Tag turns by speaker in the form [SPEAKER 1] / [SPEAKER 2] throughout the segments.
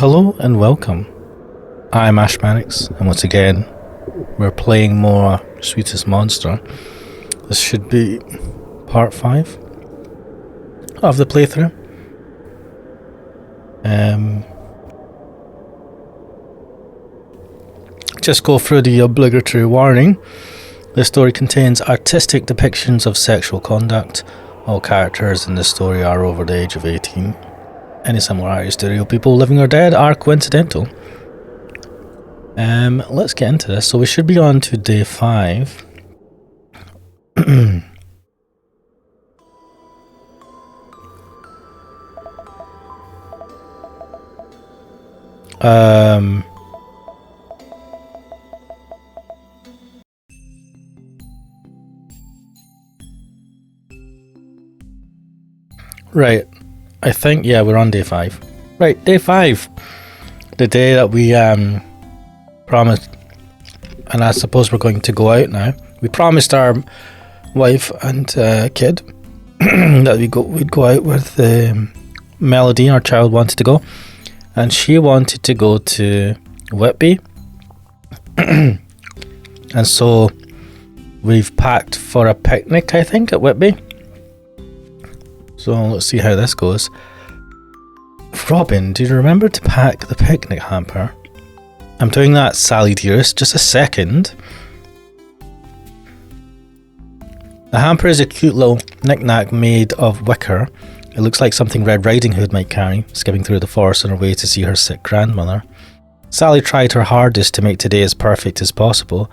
[SPEAKER 1] Hello and welcome. I'm Ash Mannix, and once again, we're playing more Sweetest Monster. This should be part 5 of the playthrough. Just go through the obligatory warning. This story contains artistic depictions of sexual conduct. All characters in this story are over the age of 18. Any similarities to real people, living or dead, are coincidental. Let's get into this. So we should be on to day 5. Right. I think, yeah, we're on day 5. Right, day 5. The day that we promised, and I suppose we're going to go out now. We promised our wife and kid that we'd go out with Melody. Our child wanted to go, and she wanted to go to Whitby. And so we've packed for a picnic, I think, at Whitby. So let's see how this goes. Robin, do you remember to pack the picnic hamper? I'm doing that, Sally dearest. Just a second. The hamper is a cute little knick-knack made of wicker. It looks like something Red Riding Hood might carry, skipping through the forest on her way to see her sick grandmother. Sally tried her hardest to make today as perfect as possible.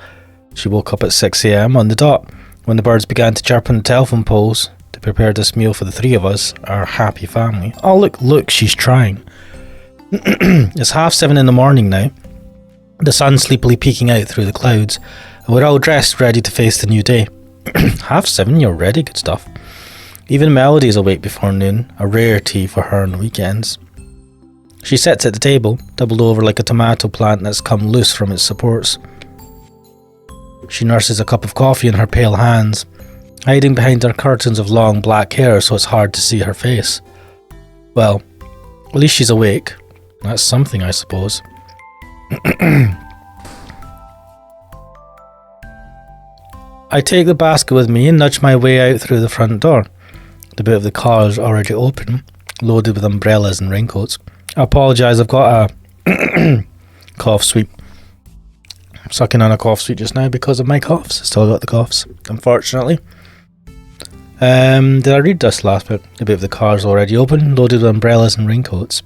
[SPEAKER 1] She woke up at 6 a.m. on the dot, when the birds began to chirp on the telephone poles, to prepare this meal for the 3 of us, our happy family. Oh, look, she's trying. It's 7:30 in the morning now. The sun sleepily peeking out through the clouds, and we're all dressed, ready to face the new day. 7:30, you're ready, good stuff. Even Melody is awake before noon, a rarity for her on the weekends. She sits at the table, doubled over like a tomato plant that's come loose from its supports. She nurses a cup of coffee in her pale hands, hiding behind her curtains of long black hair so it's hard to see her face. Well, at least she's awake. That's something, I suppose. I take the basket with me and nudge my way out through the front door. The boot of the car is already open, loaded with umbrellas and raincoats. I apologise, I've got a cough sweet. I'm sucking on a cough sweet just now because of my coughs. I still got the coughs, unfortunately. Did I read this last bit? The boot of the car is already open, loaded with umbrellas and raincoats.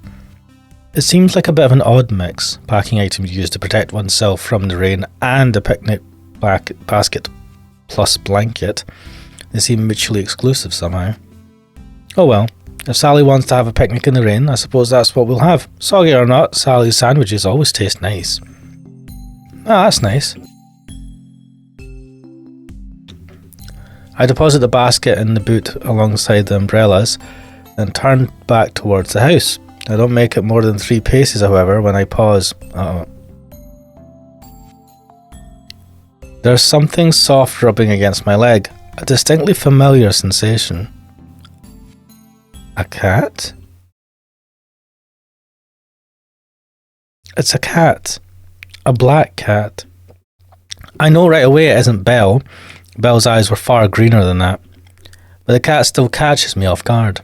[SPEAKER 1] It seems like a bit of an odd mix, packing items used to protect oneself from the rain and a picnic basket plus blanket. They seem mutually exclusive somehow. Oh well, if Sally wants to have a picnic in the rain, I suppose that's what we'll have. Soggy or not, Sally's sandwiches always taste nice. Ah, that's nice. I deposit the basket in the boot alongside the umbrellas and turn back towards the house. I don't make it more than 3 paces, however, when I pause. There's something soft rubbing against my leg, a distinctly familiar sensation. A cat? It's a cat. A black cat. I know right away it isn't Belle. Belle's eyes were far greener than that. But the cat still catches me off guard.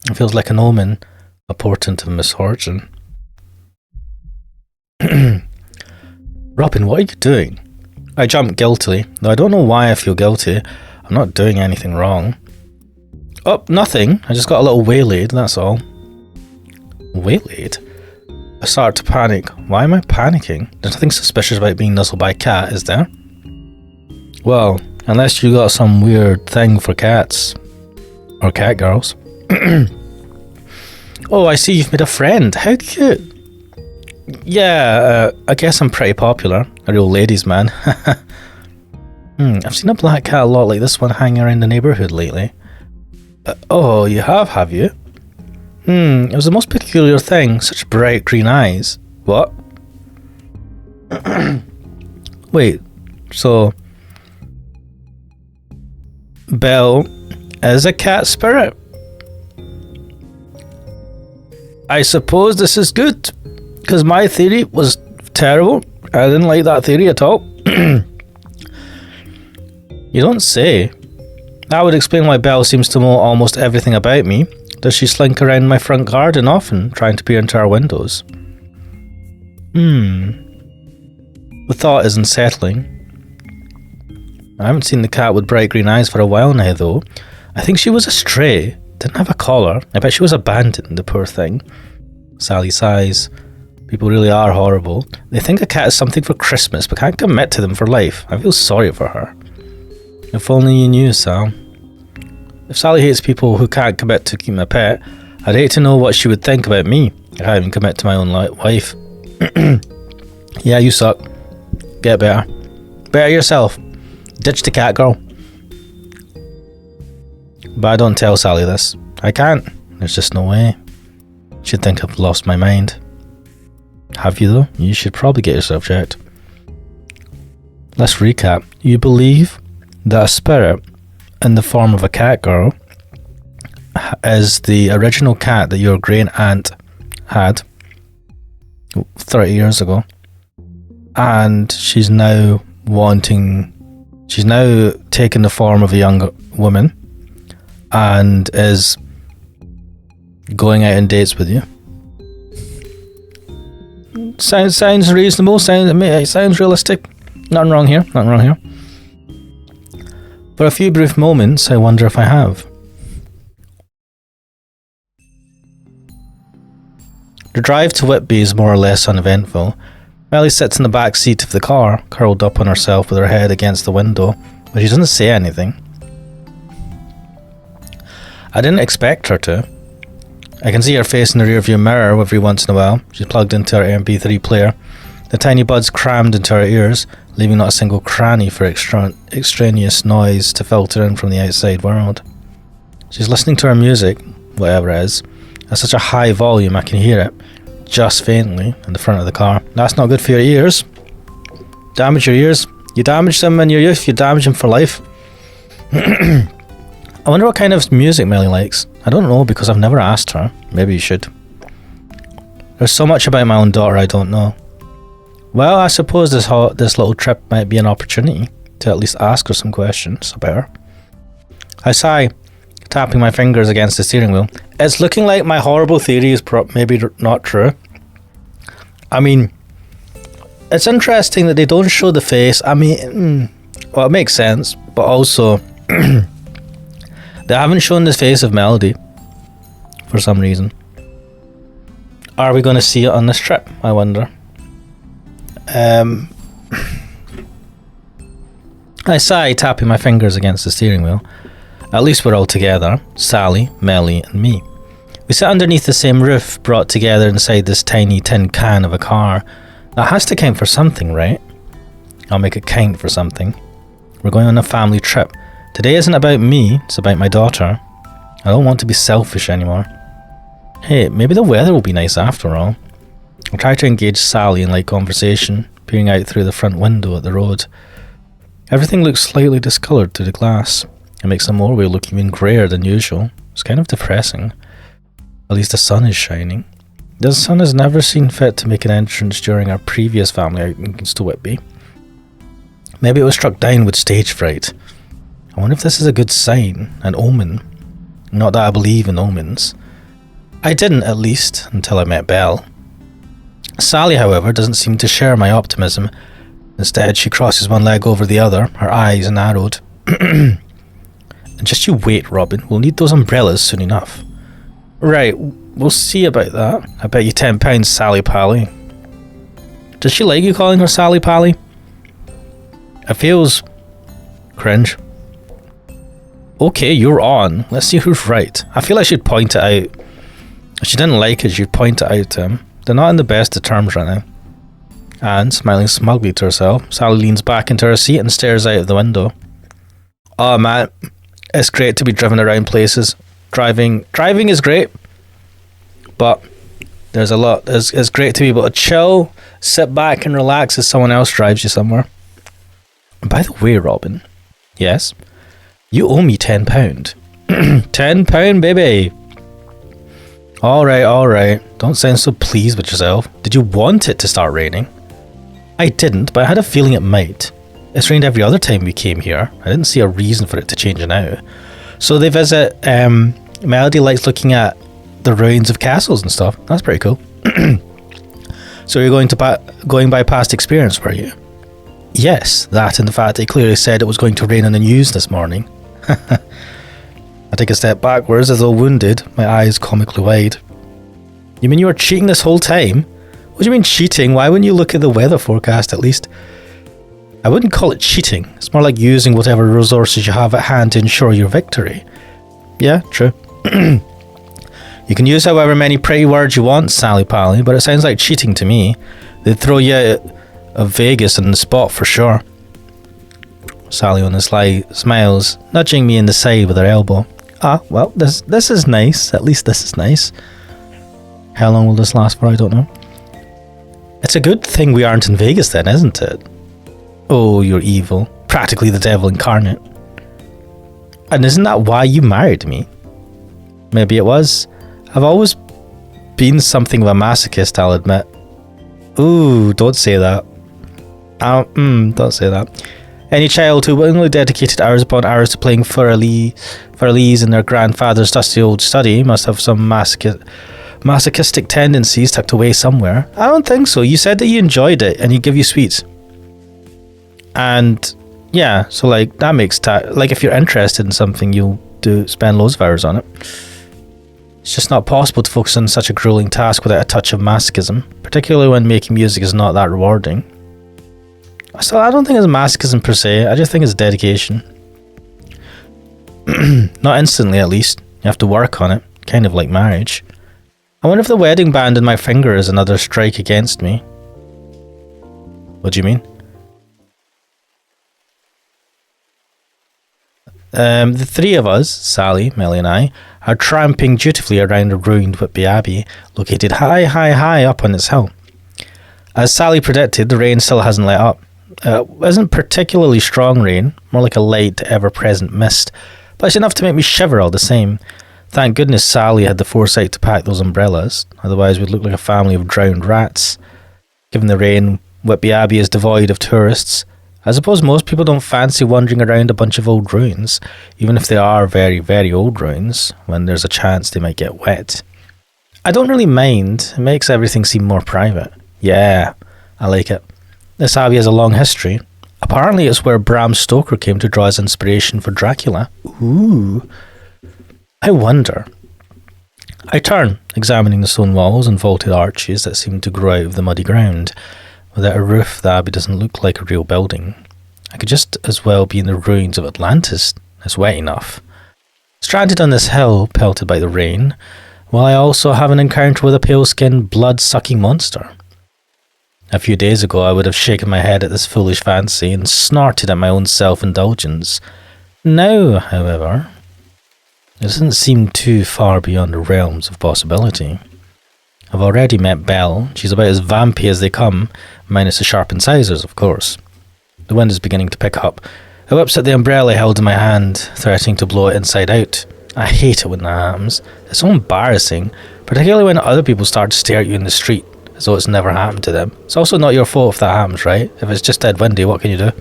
[SPEAKER 1] It feels like an omen, a portent of misfortune. Robin, what are you doing? I jump guiltily, though I don't know why I feel guilty. I'm not doing anything wrong. Oh, nothing. I just got a little waylaid, that's all. Waylaid? I start to panic. Why am I panicking? There's nothing suspicious about being nuzzled by a cat, is there? Well, unless you got some weird thing for cats. Or cat girls. Oh, I see you've made a friend. How cute. Yeah, I guess I'm pretty popular. A real ladies' man. I've seen a black cat a lot like this one hanging around the neighbourhood lately. Oh, you have you? It was the most peculiar thing. Such bright green eyes. What? Wait, so Belle is a cat spirit? I suppose this is good. Because my theory was terrible. I didn't like that theory at all. You don't say. That would explain why Belle seems to know almost everything about me. Does she slink around my front garden often, trying to peer into our windows? The thought is unsettling. I haven't seen the cat with bright green eyes for a while now, though. I think she was a stray. Didn't have a collar. I bet she was abandoned, the poor thing. Sally sighs. People really are horrible. They think a cat is something for Christmas, but can't commit to them for life. I feel sorry for her. If only you knew, Sal. If Sally hates people who can't commit to keeping a pet, I'd hate to know what she would think about me. I can't even commit to my own wife. Yeah, you suck. Get better. Better yourself. Ditch the cat girl. But I don't tell Sally this. I can't. There's just no way. She'd think I've lost my mind. Have you though? You should probably get yourself checked. Let's recap. You believe that a spirit in the form of a cat girl is the original cat that your great aunt had 30 years ago, and she's now taken the form of a young woman and is going out on dates with you. Sounds reasonable. Sounds realistic. Nothing wrong here. For a few brief moments, I wonder if I have. The drive to Whitby is more or less uneventful. Melly sits in the back seat of the car, curled up on herself with her head against the window, but she doesn't say anything. I didn't expect her to. I can see her face in the rearview mirror every once in a while. She's plugged into her MP3 player, the tiny buds crammed into her ears, leaving not a single cranny for extraneous noise to filter in from the outside world. She's listening to her music, whatever it is, at such a high volume I can hear it, just faintly, in the front of the car. That's not good for your ears. Damage your ears. You damage them in your youth, you damage them for life. I wonder what kind of music Melly likes. I don't know because I've never asked her. Maybe you should. There's so much about my own daughter I don't know. Well, I suppose this little trip might be an opportunity to at least ask her some questions about her. I sigh, tapping my fingers against the steering wheel. It's looking like my horrible theory is maybe not true. I mean, it's interesting that they don't show the face. I mean, well, it makes sense, but also they haven't shown the face of Melody for some reason. Are we going to see it on this trip, I wonder? I sigh, tapping my fingers against the steering wheel. At least we're all together, Sally, Melly and me. We sit underneath the same roof, brought together inside this tiny tin can of a car. That has to count for something, right? I'll make it count for something. We're going on a family trip. Today isn't about me, it's about my daughter. I don't want to be selfish anymore. Hey, maybe the weather will be nice after all. I try to engage Sally in light conversation, peering out through the front window at the road. Everything looks slightly discoloured through the glass. It makes the motorway look even greyer than usual. It's kind of depressing. At least the sun is shining. The sun has never seen fit to make an entrance during our previous family outings to Whitby. Maybe it was struck down with stage fright. I wonder if this is a good sign, an omen. Not that I believe in omens. I didn't, at least, until I met Belle. Sally, however, doesn't seem to share my optimism. Instead, she crosses one leg over the other, her eyes narrowed. And just you wait, Robin. We'll need those umbrellas soon enough. Right, we'll see about that. I bet you £10, Sally Pally. Does she like you calling her Sally Pally? It feels cringe. Okay, you're on. Let's see who's right. I feel I should point it out. If she didn't like it, she'd point it out to him. They're not in the best of terms right now. And, smiling smugly to herself, Sally leans back into her seat and stares out of the window. Oh man, it's great to be driven around places. Driving is great, but there's a lot. It's great to be able to chill, sit back and relax as someone else drives you somewhere. And by the way, Robin, yes, you owe me £10. £10, baby. All right. Don't sound so pleased with yourself. Did you want it to start raining? I didn't, but I had a feeling it might. It's rained every other time we came here. I didn't see a reason for it to change now. So they visit, Melody likes looking at the ruins of castles and stuff. That's pretty cool. So you're going by past experience, were you? Yes, that and the fact they clearly said it was going to rain on the news this morning. I take a step backwards as though wounded, my eyes comically wide. You mean you were cheating this whole time? What do you mean cheating? Why wouldn't you look at the weather forecast at least? I wouldn't call it cheating. It's more like using whatever resources you have at hand to ensure your victory. Yeah, true. You can use however many pretty words you want, Sally Pally, but it sounds like cheating to me. They'd throw you out of Vegas on the spot for sure. Sally on the sly smiles, nudging me in the side with her elbow. Ah, well, this is nice. At least this is nice. How long will this last for? I don't know. It's a good thing we aren't in Vegas then, isn't it? Oh, you're evil. Practically the devil incarnate. And isn't that why you married me? Maybe it was. I've always been something of a masochist, I'll admit. Ooh, don't say that. Don't say that. Any child who willingly dedicated hours upon hours to playing Furlese in their grandfather's dusty old study must have some masochistic tendencies tucked away somewhere. I don't think so. You said that you enjoyed it and he'd give you sweets. And yeah, so like that makes like if you're interested in something, you'll spend loads of hours on it. It's just not possible to focus on such a grueling task without a touch of masochism, particularly when making music is not that rewarding. So I don't think it's masochism per se, I just think it's dedication. Not instantly at least, you have to work on it, kind of like marriage. I wonder if the wedding band in my finger is another strike against me. What do you mean? The three of us, Sally, Melly and I, are tramping dutifully around a ruined Whitby Abbey, located high up on its hill. As Sally predicted, the rain still hasn't let up. It isn't particularly strong rain, more like a light, ever-present mist, but it's enough to make me shiver all the same. Thank goodness Sally had the foresight to pack those umbrellas, otherwise we'd look like a family of drowned rats. Given the rain, Whitby Abbey is devoid of tourists. I suppose most people don't fancy wandering around a bunch of old ruins, even if they are very, very old ruins, when there's a chance they might get wet. I don't really mind, it makes everything seem more private. Yeah, I like it. This abbey has a long history. Apparently it's where Bram Stoker came to draw his inspiration for Dracula. Ooh. I wonder. I turn, examining the stone walls and vaulted arches that seem to grow out of the muddy ground. Without a roof, the abbey doesn't look like a real building. I could just as well be in the ruins of Atlantis. It's wet enough. Stranded on this hill, pelted by the rain, while I also have an encounter with a pale-skinned, blood-sucking monster. A few days ago, I would have shaken my head at this foolish fancy and snorted at my own self-indulgence. Now, however, it doesn't seem too far beyond the realms of possibility. I've already met Belle. She's about as vampy as they come, minus the sharp incisors, of course. The wind is beginning to pick up. I whips at the umbrella held in my hand, threatening to blow it inside out. I hate it when that happens. It's so embarrassing, particularly when other people start to stare at you in the street, as though it's never happened to them. It's also not your fault if that happens, right? If it's just dead windy, what can you do?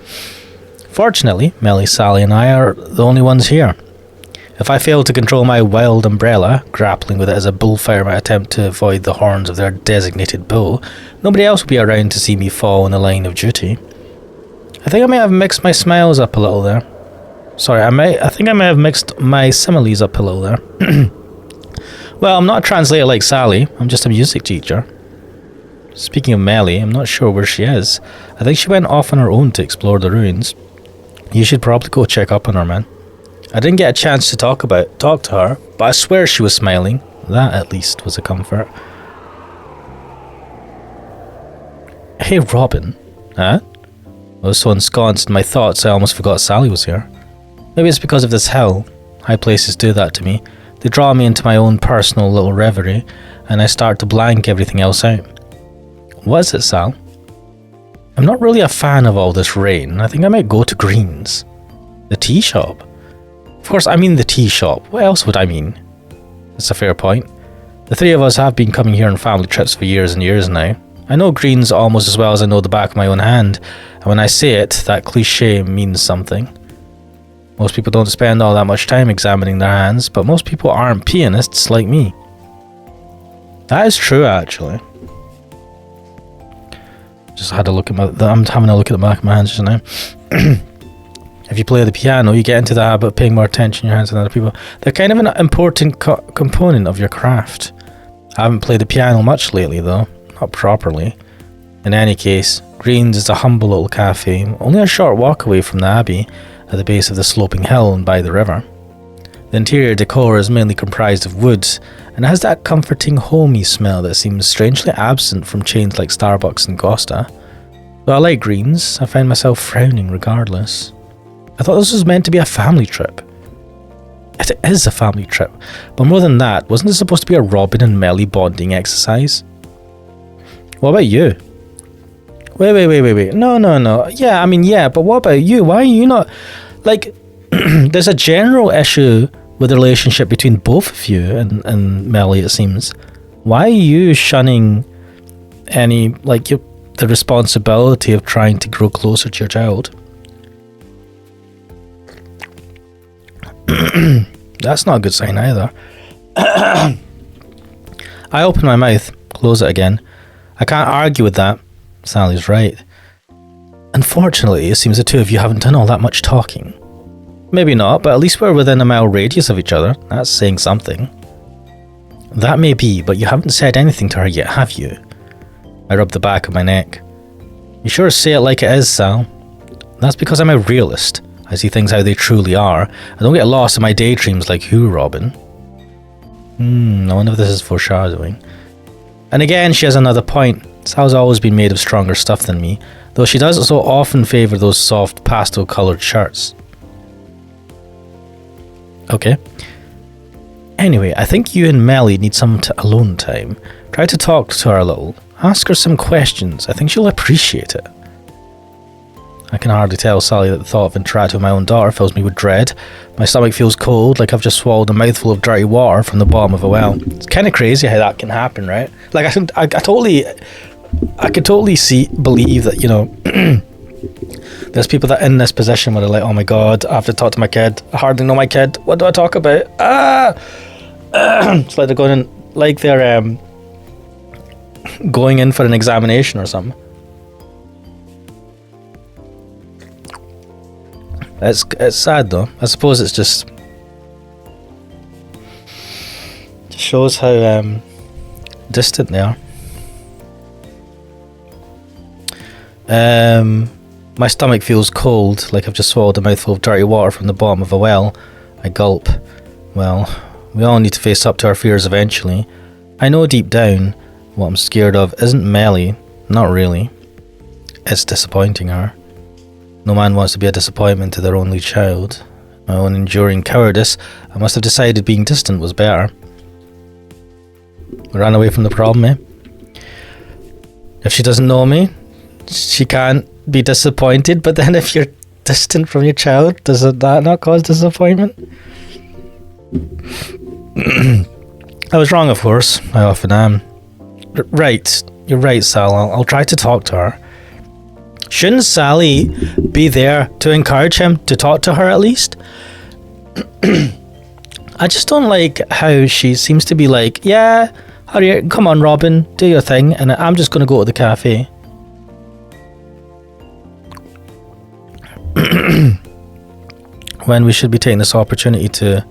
[SPEAKER 1] Fortunately, Melly, Sally and I are the only ones here. If I fail to control my wild umbrella, grappling with it as a bullfighter might attempt to avoid the horns of their designated bull, nobody else will be around to see me fall in the line of duty. I think I may have mixed my smiles up a little there. Sorry, I think I may have mixed my similes up a little there. Well, I'm not a translator like Sally, I'm just a music teacher. Speaking of Melly, I'm not sure where she is. I think she went off on her own to explore the ruins. You should probably go check up on her, man. I didn't get a chance to talk to her, but I swear she was smiling. That, at least, was a comfort. Hey, Robin. Huh? I was so ensconced in my thoughts I almost forgot Sally was here. Maybe it's because of this hell. High places do that to me. They draw me into my own personal little reverie, and I start to blank everything else out. What is it, Sal? I'm not really a fan of all this rain. I think I might go to Green's. The tea shop? Of course, I mean the tea shop. What else would I mean? That's a fair point. The three of us have been coming here on family trips for years and years now. I know greens almost as well as I know the back of my own hand, and when I say it, that cliche means something. Most people don't spend all that much time examining their hands, but most people aren't pianists like me. That is true, actually. Just had a look at I'm having a look at the back of my hands just now. If you play the piano, you get into the habit of paying more attention to your hands than other people. They're kind of an important component of your craft. I haven't played the piano much lately, though. Not properly. In any case, Green's is a humble little cafe, only a short walk away from the Abbey, at the base of the sloping hill and by the river. The interior decor is mainly comprised of wood, and has that comforting homey smell that seems strangely absent from chains like Starbucks and Costa. Though I like Green's, I find myself frowning regardless. I thought this was meant to be a family trip. It is a family trip, but more than that, wasn't it supposed to be a Robin and Melly bonding exercise? What about you? Wait. No. Yeah, I mean, yeah, but what about you? Why are you not... Like, there's a general issue with the relationship between both of you and Melly, it seems. Why are you shunning any, like, the responsibility of trying to grow closer to your child? That's not a good sign either. I open my mouth, close it again. I can't argue with that. Sally's right. Unfortunately, it seems the two of you haven't done all that much talking. Maybe not, but at least we're within a mile radius of each other. That's saying something. That may be, but you haven't said anything to her yet, have you? I rub the back of my neck. You sure say it like it is, Sal. That's because I'm a realist. I see things how they truly are. I don't get lost in my daydreams like you, Robin. I wonder if this is foreshadowing. And again, she has another point. Sal's always been made of stronger stuff than me, though she does so often favour those soft, pastel-coloured shirts. Okay. Anyway, I think you and Melly need some alone time. Try to talk to her a little. Ask her some questions. I think she'll appreciate it. I can hardly tell Sally that the thought of interacting with my own daughter fills me with dread. My stomach feels cold, like I've just swallowed a mouthful of dirty water from the bottom of a well. It's kind of crazy how that can happen, right? Like I could totally believe that, you know, there's people that in this position where they're like, oh my god, I have to talk to my kid. I hardly know my kid. What do I talk about? It's like they're going in for an examination or something. It's sad though. I suppose it's just shows how distant they are. My stomach feels cold, like I've just swallowed a mouthful of dirty water from the bottom of a well. I gulp. Well, we all need to face up to our fears eventually. I know deep down what I'm scared of isn't Melly, not really. It's disappointing her. No man wants to be a disappointment to their only child. My own enduring cowardice, I must have decided being distant was better. Ran away from the problem, eh? If she doesn't know me, she can't be disappointed, but then if you're distant from your child, does that not cause disappointment? I was wrong, of course. I often am. Right, you're right, Sal. I'll try to talk to her. Shouldn't Sally be there to encourage him to talk to her at least? I just don't like how she seems to be like, yeah, hurry, come on Robin, do your thing, and I'm just going to go to the cafe. When we should be taking this opportunity to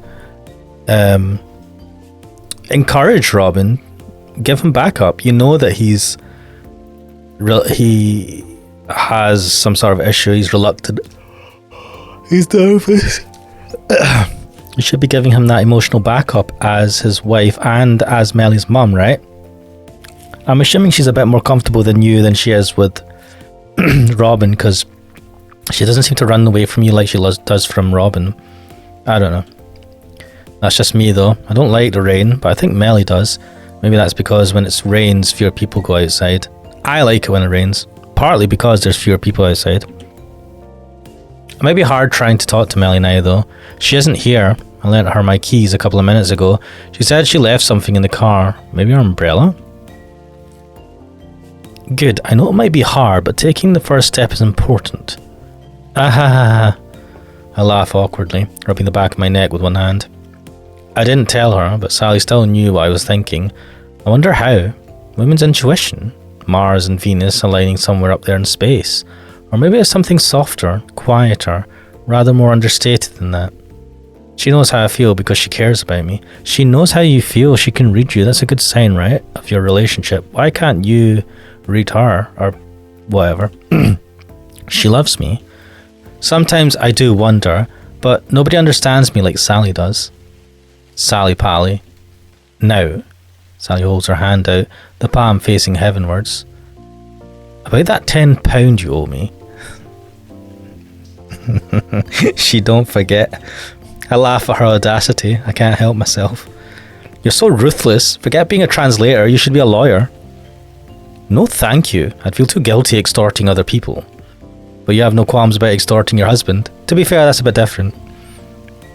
[SPEAKER 1] encourage Robin, give him backup. You know that he has some sort of issue. He's reluctant. He's nervous. You should be giving him that emotional backup as his wife and as Melly's mum, right? I'm assuming she's a bit more comfortable than you than she is with Robin, because she doesn't seem to run away from you like she does from Robin. I don't know. That's just me though. I don't like the rain, but I think Melly does. Maybe that's because when it rains, fewer people go outside. I like it when it rains. Partly because there's fewer people outside. It might be hard trying to talk to Melly now though. She isn't here, I lent her my keys a couple of minutes ago. She said she left something in the car. Maybe her umbrella? Good. I know it might be hard, but taking the first step is important. Ah. I laugh awkwardly, rubbing the back of my neck with one hand. I didn't tell her, but Sally still knew what I was thinking. I wonder how. Women's intuition. Mars and Venus aligning somewhere up there in space. Or maybe it's something softer, quieter, rather more understated than that. She knows how I feel because she cares about me. She knows how you feel. She can read you. That's a good sign, right? Of your relationship. Why can't you read her? Or whatever. She loves me. Sometimes I do wonder, but nobody understands me like Sally does. Sally Pally. Now. Sally holds her hand out, the palm facing heavenwards. About that £10 you owe me. She don't forget. I laugh at her audacity. I can't help myself. You're so ruthless. Forget being a translator. You should be a lawyer. No thank you. I'd feel too guilty extorting other people. But you have no qualms about extorting your husband. To be fair, that's a bit different.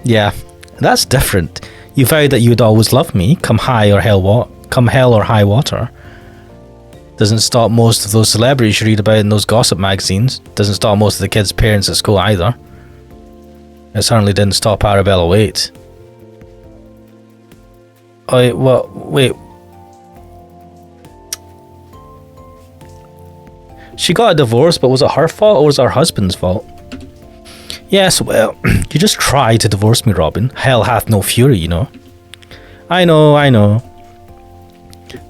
[SPEAKER 1] Yeah, that's different. You vowed that you would always love me, come hell or high water. Doesn't stop most of those celebrities you read about in those gossip magazines. Doesn't stop most of the kids' parents at school either. It certainly didn't stop Arabella Waite. Wait. She got a divorce, but was it her fault or was it her husband's fault? Yes, well, you just tried to divorce me, Robin. Hell hath no fury, you know. I know.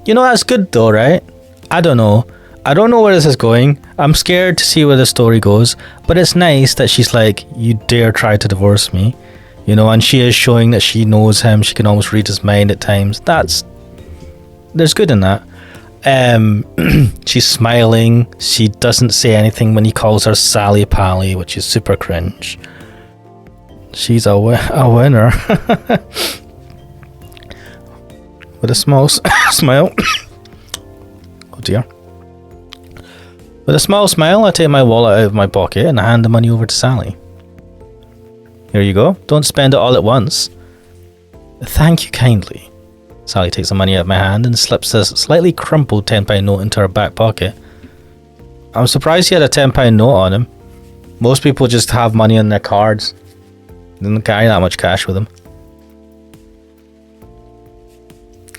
[SPEAKER 1] You know, that's good though, right? I don't know where this is going. I'm scared to see where the story goes. But it's nice that she's like, you dare try to divorce me. You know, and she is showing that she knows him. She can almost read his mind at times. There's good in that. She's smiling. She doesn't say anything when he calls her Sally Pally, which is super cringe. She's a winner. With a small smile. Oh dear. With a small smile, I take my wallet out of my pocket and I hand the money over to Sally. Here you go. Don't spend it all at once. Thank you kindly. Sally takes the money out of my hand and slips a slightly crumpled £10 note into her back pocket. I'm surprised he had a £10 note on him. Most people just have money on their cards. They don't carry that much cash with them.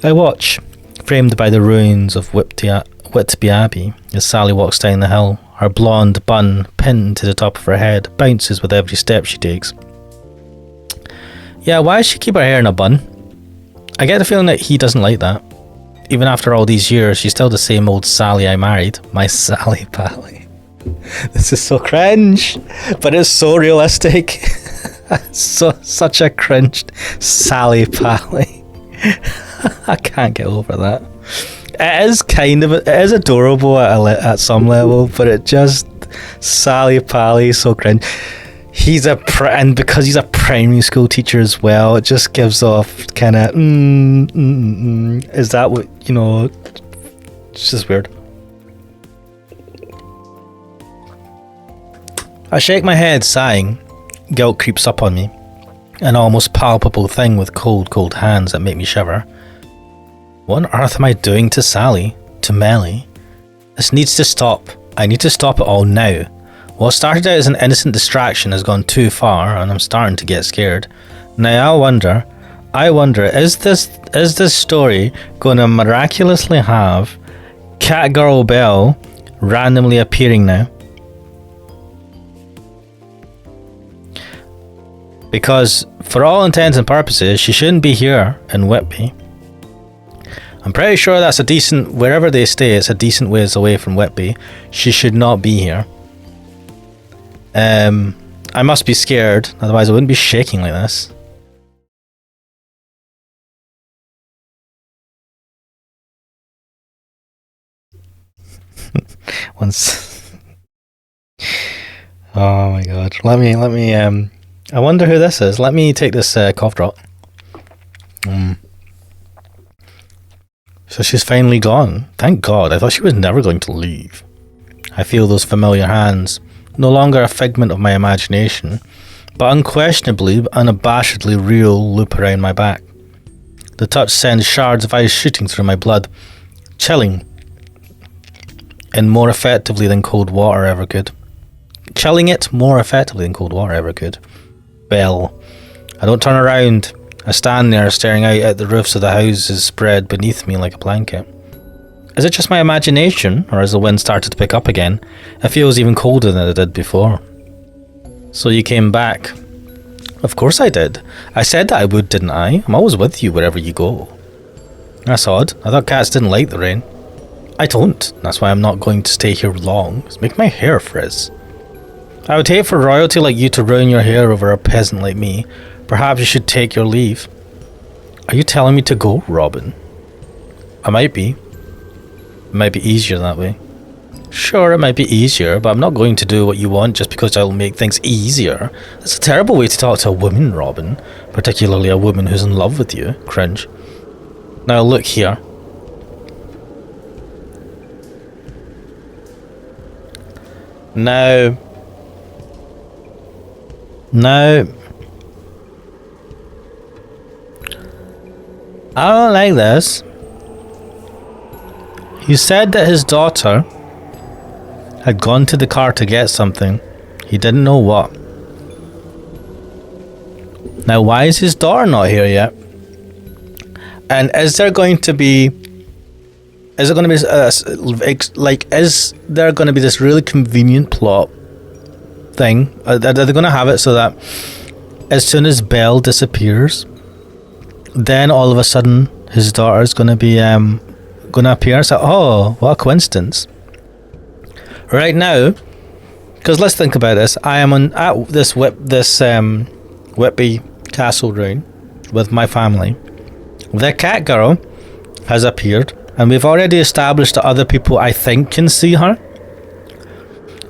[SPEAKER 1] I watch, framed by the ruins of Whitby Abbey, as Sally walks down the hill. Her blonde bun, pinned to the top of her head, bounces with every step she takes. Yeah, why does she keep her hair in a bun? I get the feeling that he doesn't like that. Even after all these years, she's still the same old Sally I married. My Sally Pally. This is so cringe, but it's so realistic. Such a cringed Sally Pally. I can't get over that. It is adorable at some level, but it just, Sally Pally is so cringe. And because he's a primary school teacher as well, it just gives off kind of is that what, you know, it's just weird. I shake my head, sighing. Guilt creeps up on me, an almost palpable thing with cold hands that make me shiver. What on earth am I doing to Sally? To Melly? This needs to stop. I need to stop it all now. What started out as an innocent distraction has gone too far, and I'm starting to get scared. Now I wonder, is this story going to miraculously have Catgirl Belle randomly appearing now? Because for all intents and purposes, she shouldn't be here in Whitby. I'm pretty sure that's a decent, wherever they stay, it's a decent ways away from Whitby. She should not be here. I must be scared, otherwise I wouldn't be shaking like this. Oh my god. Let me I wonder who this is. Let me take this cough drop. So she's finally gone. Thank God. I thought she was never going to leave. I feel those familiar hands. No longer a figment of my imagination. but unquestionably, unabashedly real loop around my back. The touch sends shards of ice shooting through my blood, chilling, and more effectively than cold water ever could. Chilling it more effectively than cold water ever could. Belle. I don't turn around. I stand there staring out at the roofs of the houses spread beneath me like a blanket. Is it just my imagination, or has the wind started to pick up again? It feels even colder than it did before. So you came back. Of course I did. I said that I would, didn't I? I'm always with you wherever you go. That's odd. I thought cats didn't like the rain. I don't. That's why I'm not going to stay here long. It's making my hair frizz. I would hate for royalty like you to ruin your hair over a peasant like me. Perhaps you should take your leave. Are you telling me to go, Robin? I might be. It might be easier that way. Sure, it might be easier, but I'm not going to do what you want just because I'll make things easier. That's a terrible way to talk to a woman, Robin. Particularly a woman who's in love with you. Cringe. Now look here. No. I don't like this. He said that his daughter had gone to the car to get something. He didn't know what. Now, why is his daughter not here yet? And is there going to be... Is it going to be... is there going to be this really convenient plot thing? Are they going to have it so that as soon as Belle disappears, then all of a sudden his daughter is going to be going to appear? So, oh, what a coincidence. Right now, because let's think about this. I am at this Whitby Castle Round with my family. The cat girl has appeared, and we've already established that other people, I think, can see her.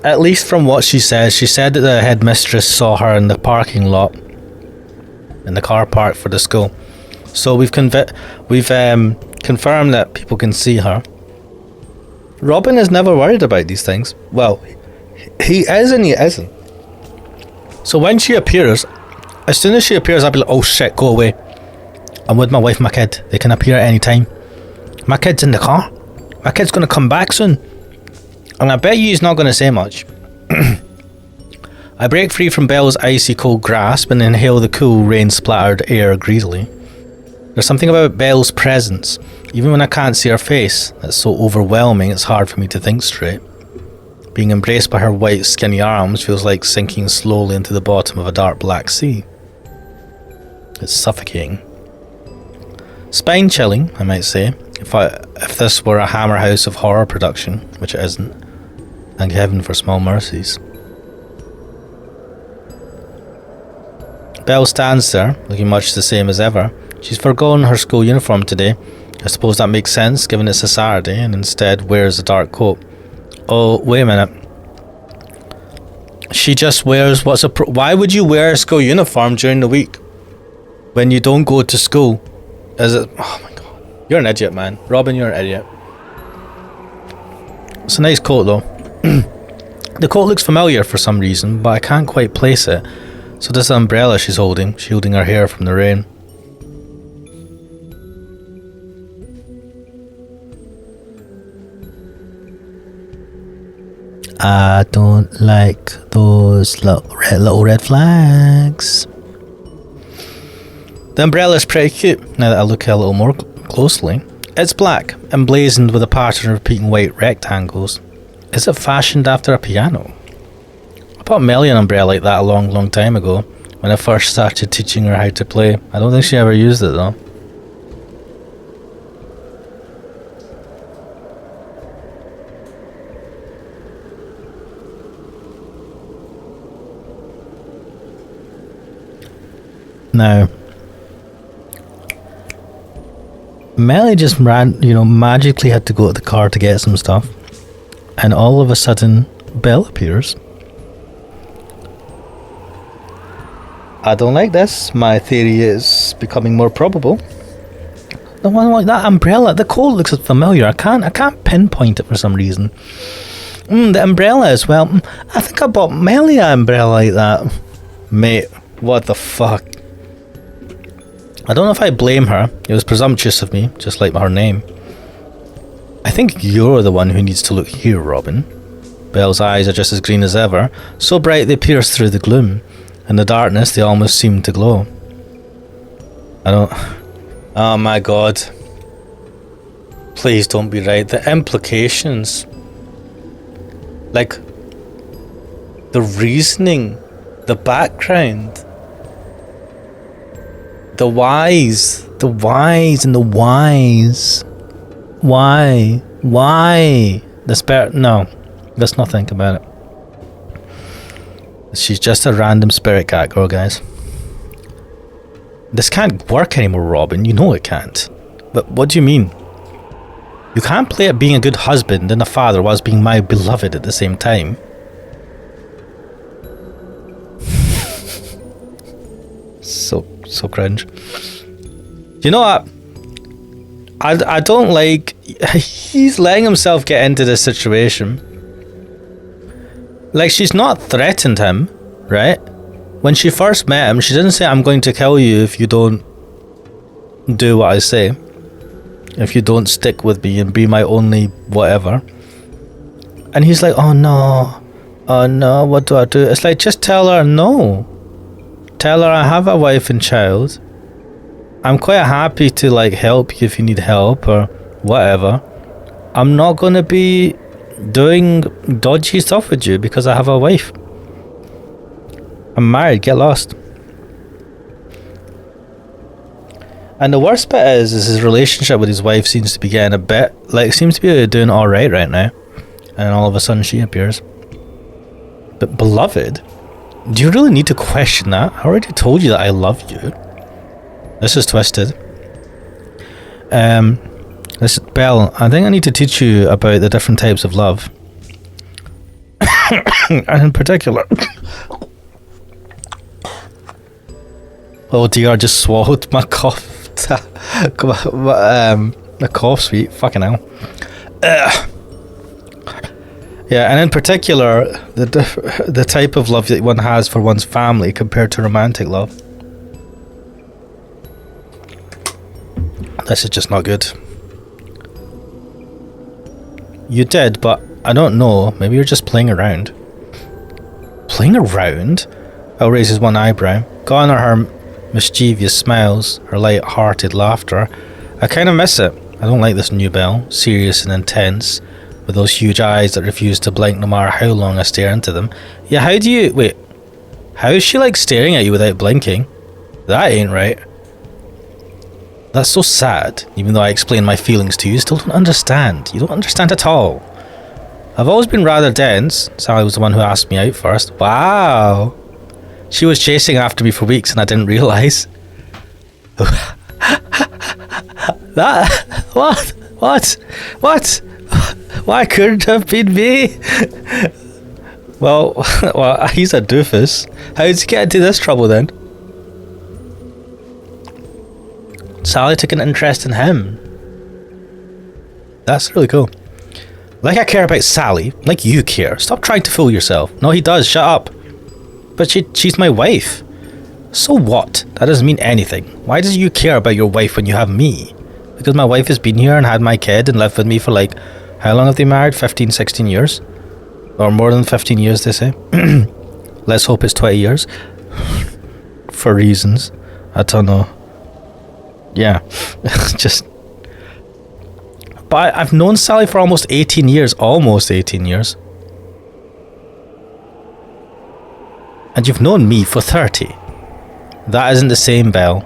[SPEAKER 1] At least from what she says. She said that the headmistress saw her in the parking lot, in the car park for the school. So we've confirmed that people can see her. Robin is never worried about these things. Well, he is and he isn't. So when she appears, as soon as she appears, I'll be like, oh shit, go away. I'm with my wife and my kid. They can appear at any time. My kid's in the car. My kid's going to come back soon. And I bet you he's not going to say much. I break free from Belle's icy cold grasp and inhale the cool rain-splattered air greedily. There's something about Belle's presence, even when I can't see her face, that's so overwhelming it's hard for me to think straight. Being embraced by her white, skinny arms feels like sinking slowly into the bottom of a dark black sea. It's suffocating. Spine-chilling, I might say, if this were a Hammer House of Horror production, which it isn't. Thank heaven for small mercies. Belle stands there, looking much the same as ever. She's forgotten her school uniform today. I suppose that makes sense, given it's a Saturday, and instead wears a dark coat. Oh, wait a minute. She just wears why would you wear a school uniform during the week? When you don't go to school? Is it... Oh my god. You're an idiot, man. Robin, you're an idiot. It's a nice coat, though. The coat looks familiar for some reason, but I can't quite place it. So this umbrella she's holding, shielding her hair from the rain. I don't like those little red flags. The umbrella is pretty cute, now that I look a little more closely. It's black, emblazoned with a pattern of repeating white rectangles. Is it fashioned after a piano? I bought Melly an umbrella like that a long time ago, when I first started teaching her how to play. I don't think she ever used it though. Now, Melly just magically had to go to the car to get some stuff, and all of a sudden, Belle appears. I don't like this. My theory is becoming more probable. The one like that umbrella, the coat looks familiar. I can't pinpoint it for some reason. The umbrella as well. I think I bought Melly an umbrella like that. Mate, what the fuck? I don't know if I blame her. It was presumptuous of me, just like her name. I think you're the one who needs to look here, Robin. Belle's eyes are just as green as ever, so bright they pierce through the gloom. In the darkness, they almost seem to glow. I don't... Oh my god. Please don't be right. The implications. Like... The reasoning. The background. The whys. The whys and the whys. Why? Why? No. Let's not think about it. She's just a random spirit cat girl, guys. This can't work anymore, Robin. You know it can't. But what do you mean? You can't play at being a good husband and a father whilst being my beloved at the same time. So cringe. You know what? I don't like... He's letting himself get into this situation. Like, she's not threatened him, right? When she first met him, she didn't say, I'm going to kill you if you don't do what I say. If you don't stick with me and be my only whatever. And he's like, oh no, what do I do? It's like, just tell her no. Tell her I have a wife and child. I'm quite happy to like help you if you need help or whatever. I'm not going to be doing dodgy stuff with you because I have a wife. I'm married, get lost. And the worst bit is his relationship with his wife seems to be getting a bit, like, seems to be doing alright right now. And all of a sudden she appears. But beloved? Do you really need to question that? I already told you that I love you. This is twisted. Belle, I think I need to teach you about the different types of love. And in particular... Oh dear, I just swallowed my cough. The cough sweet. Fucking hell. Yeah, and in particular, the type of love that one has for one's family compared to romantic love. This is just not good. You did, but I don't know. Maybe you're just playing around. Playing around? Elle raises one eyebrow. Gone are her mischievous smiles, her light-hearted laughter. I kind of miss it. I don't like this new Belle, serious and intense, with those huge eyes that refuse to blink no matter how long I stare into them. Yeah, how do you... Wait. How is she like staring at you without blinking? That ain't right. That's so sad. Even though I explain my feelings to you, you still don't understand. You don't understand at all. I've always been rather dense. Sally was the one who asked me out first. Wow. She was chasing after me for weeks and I didn't realise. What? Why couldn't it have been me? Well, he's a doofus. How did he get into this trouble then? Sally took an interest in him. That's really cool. Like I care about Sally, like you care. Stop trying to fool yourself. No, he does. Shut up. But she's my wife. So what? That doesn't mean anything. Why does you care about your wife when you have me? Because my wife has been here and had my kid and lived with me for like... How long have they married? 15, 16 years? Or more than 15 years, they say. Let's hope it's 20 years. For reasons. I don't know. Yeah. Just... But I've known Sally for almost 18 years. Almost 18 years. And you've known me for 30. That isn't the same, Belle.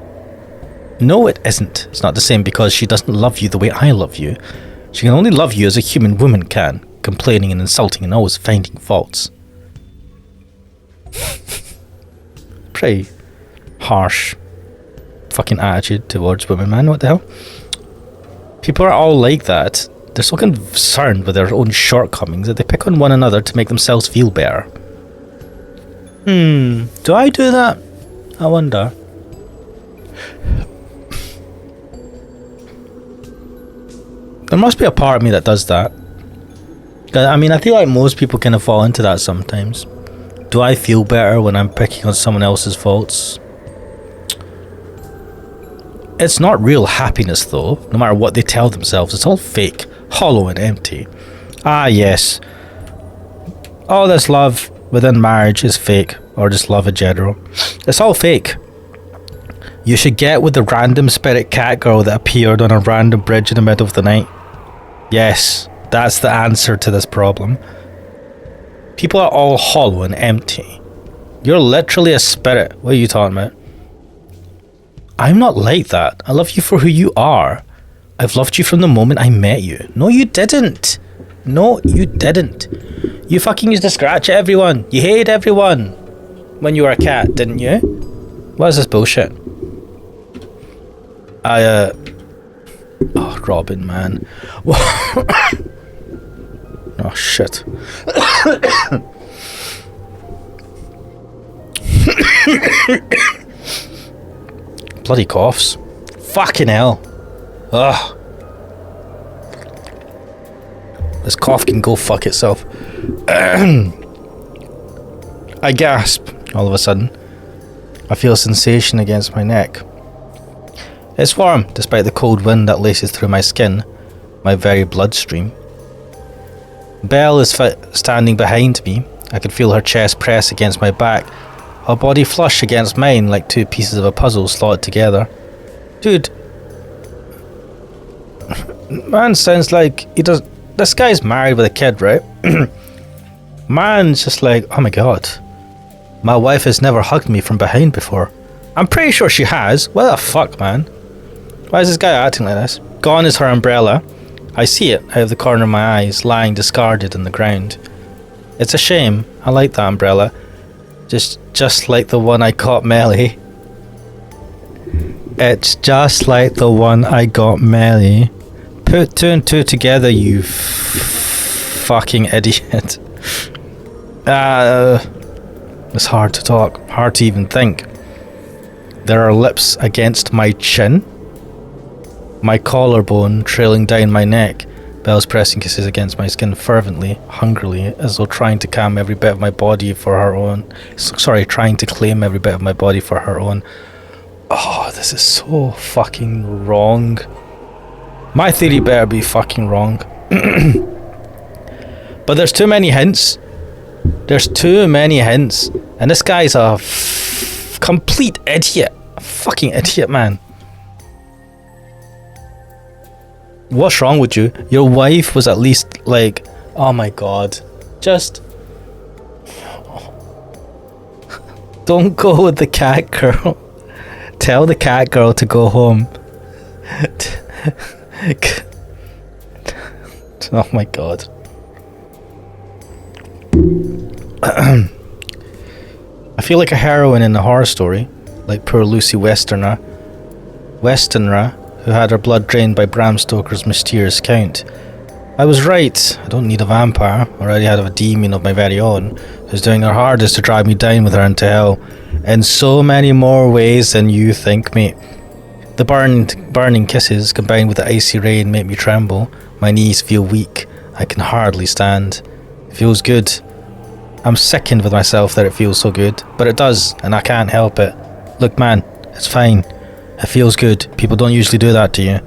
[SPEAKER 1] No, it isn't. It's not the same because she doesn't love you the way I love you. She can only love you as a human woman can, complaining and insulting and always finding faults. Pretty harsh fucking attitude towards women, man. What the hell? People are all like that. They're so concerned with their own shortcomings that they pick on one another to make themselves feel better. Do I do that? I wonder. There must be a part of me that does that. I mean, I feel like most people kind of fall into that sometimes. Do I feel better when I'm picking on someone else's faults? It's not real happiness though, no matter what they tell themselves. It's all fake, hollow and empty. Ah yes, all this love within marriage is fake, or just love in general. It's all fake. You should get with the random spirit cat girl that appeared on a random bridge in the middle of the night. Yes, that's the answer to this problem. People are all hollow and empty. You're literally a spirit. What are you talking about? I'm not like that. I love you for who you are. I've loved you from the moment I met you. No, you didn't. No, you didn't. You fucking used to scratch at everyone. You hated everyone when you were a cat, didn't you? What is this bullshit? Oh, Robin, man. Oh, shit. Bloody coughs. Fucking hell. Ugh. This cough can go fuck itself. I gasp all of a sudden. I feel a sensation against my neck. It's warm, despite the cold wind that laces through my skin, my very bloodstream. Belle is standing behind me. I could feel her chest press against my back, her body flush against mine like two pieces of a puzzle slotted together. Dude, man sounds like he does. This guy's married with a kid, right? Man's just like, oh my god, my wife has never hugged me from behind before. I'm pretty sure she has. What the fuck, man? Why is this guy acting like this? Gone is her umbrella. I see it out of the corner of my eyes, lying discarded on the ground. It's a shame. I like that umbrella. Just like the one I got Melly. It's just like the one I got Melly. Put two and two together, you fucking idiot. It's hard to talk, hard to even think. There are lips against my chin, my collarbone trailing down my neck. Belle's pressing kisses against my skin fervently, hungrily, as though trying to calm every bit of my body for her own. Trying to claim every bit of my body for her own. Oh, this is so fucking wrong. My theory better be fucking wrong. But there's too many hints. There's too many hints. And this guy's a complete idiot. A fucking idiot, man. What's wrong with you? Your wife was at least like, oh my god. Just don't go with the cat girl. Tell the cat girl to go home. Oh my god. I feel like a heroine in a horror story, like poor Lucy Westenra, who had her blood drained by Bram Stoker's mysterious count. I was right. I don't need a vampire. I already have a demon of my very own, who's doing her hardest to drag me down with her into hell, in so many more ways than you think, mate. The burning kisses, combined with the icy rain, make me tremble. My knees feel weak. I can hardly stand. It feels good. I'm sickened with myself that it feels so good, but it does, and I can't help it. Look, man, it's fine. It feels good. People don't usually do that to you.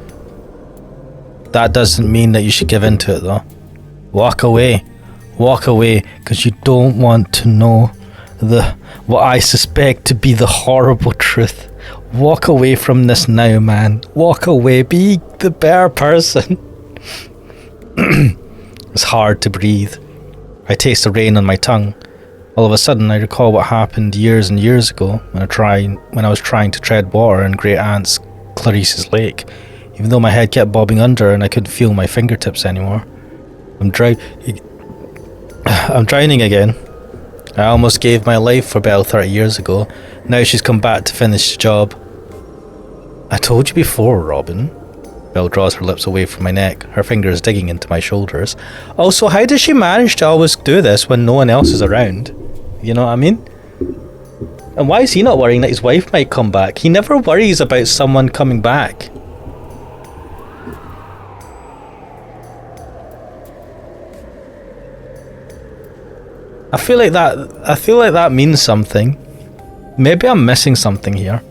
[SPEAKER 1] That doesn't mean that you should give in to it, though. Walk away. Walk away, because you don't want to know what I suspect to be the horrible truth. Walk away from this now, man. Walk away. Be the better person. It's hard to breathe. I taste the rain on my tongue. All of a sudden, I recall what happened years and years ago when I was trying to tread water in Great Aunt's Clarice's lake. Even though my head kept bobbing under and I couldn't feel my fingertips anymore. I'm drowning again. I almost gave my life for Belle 30 years ago. Now she's come back to finish the job. I told you before, Robin. Belle draws her lips away from my neck, her fingers digging into my shoulders. Also, how does she manage to always do this when no one else is around? You know what I mean? And why is he not worrying that his wife might come back? He never worries about someone coming back. I feel like that means something. Maybe I'm missing something here.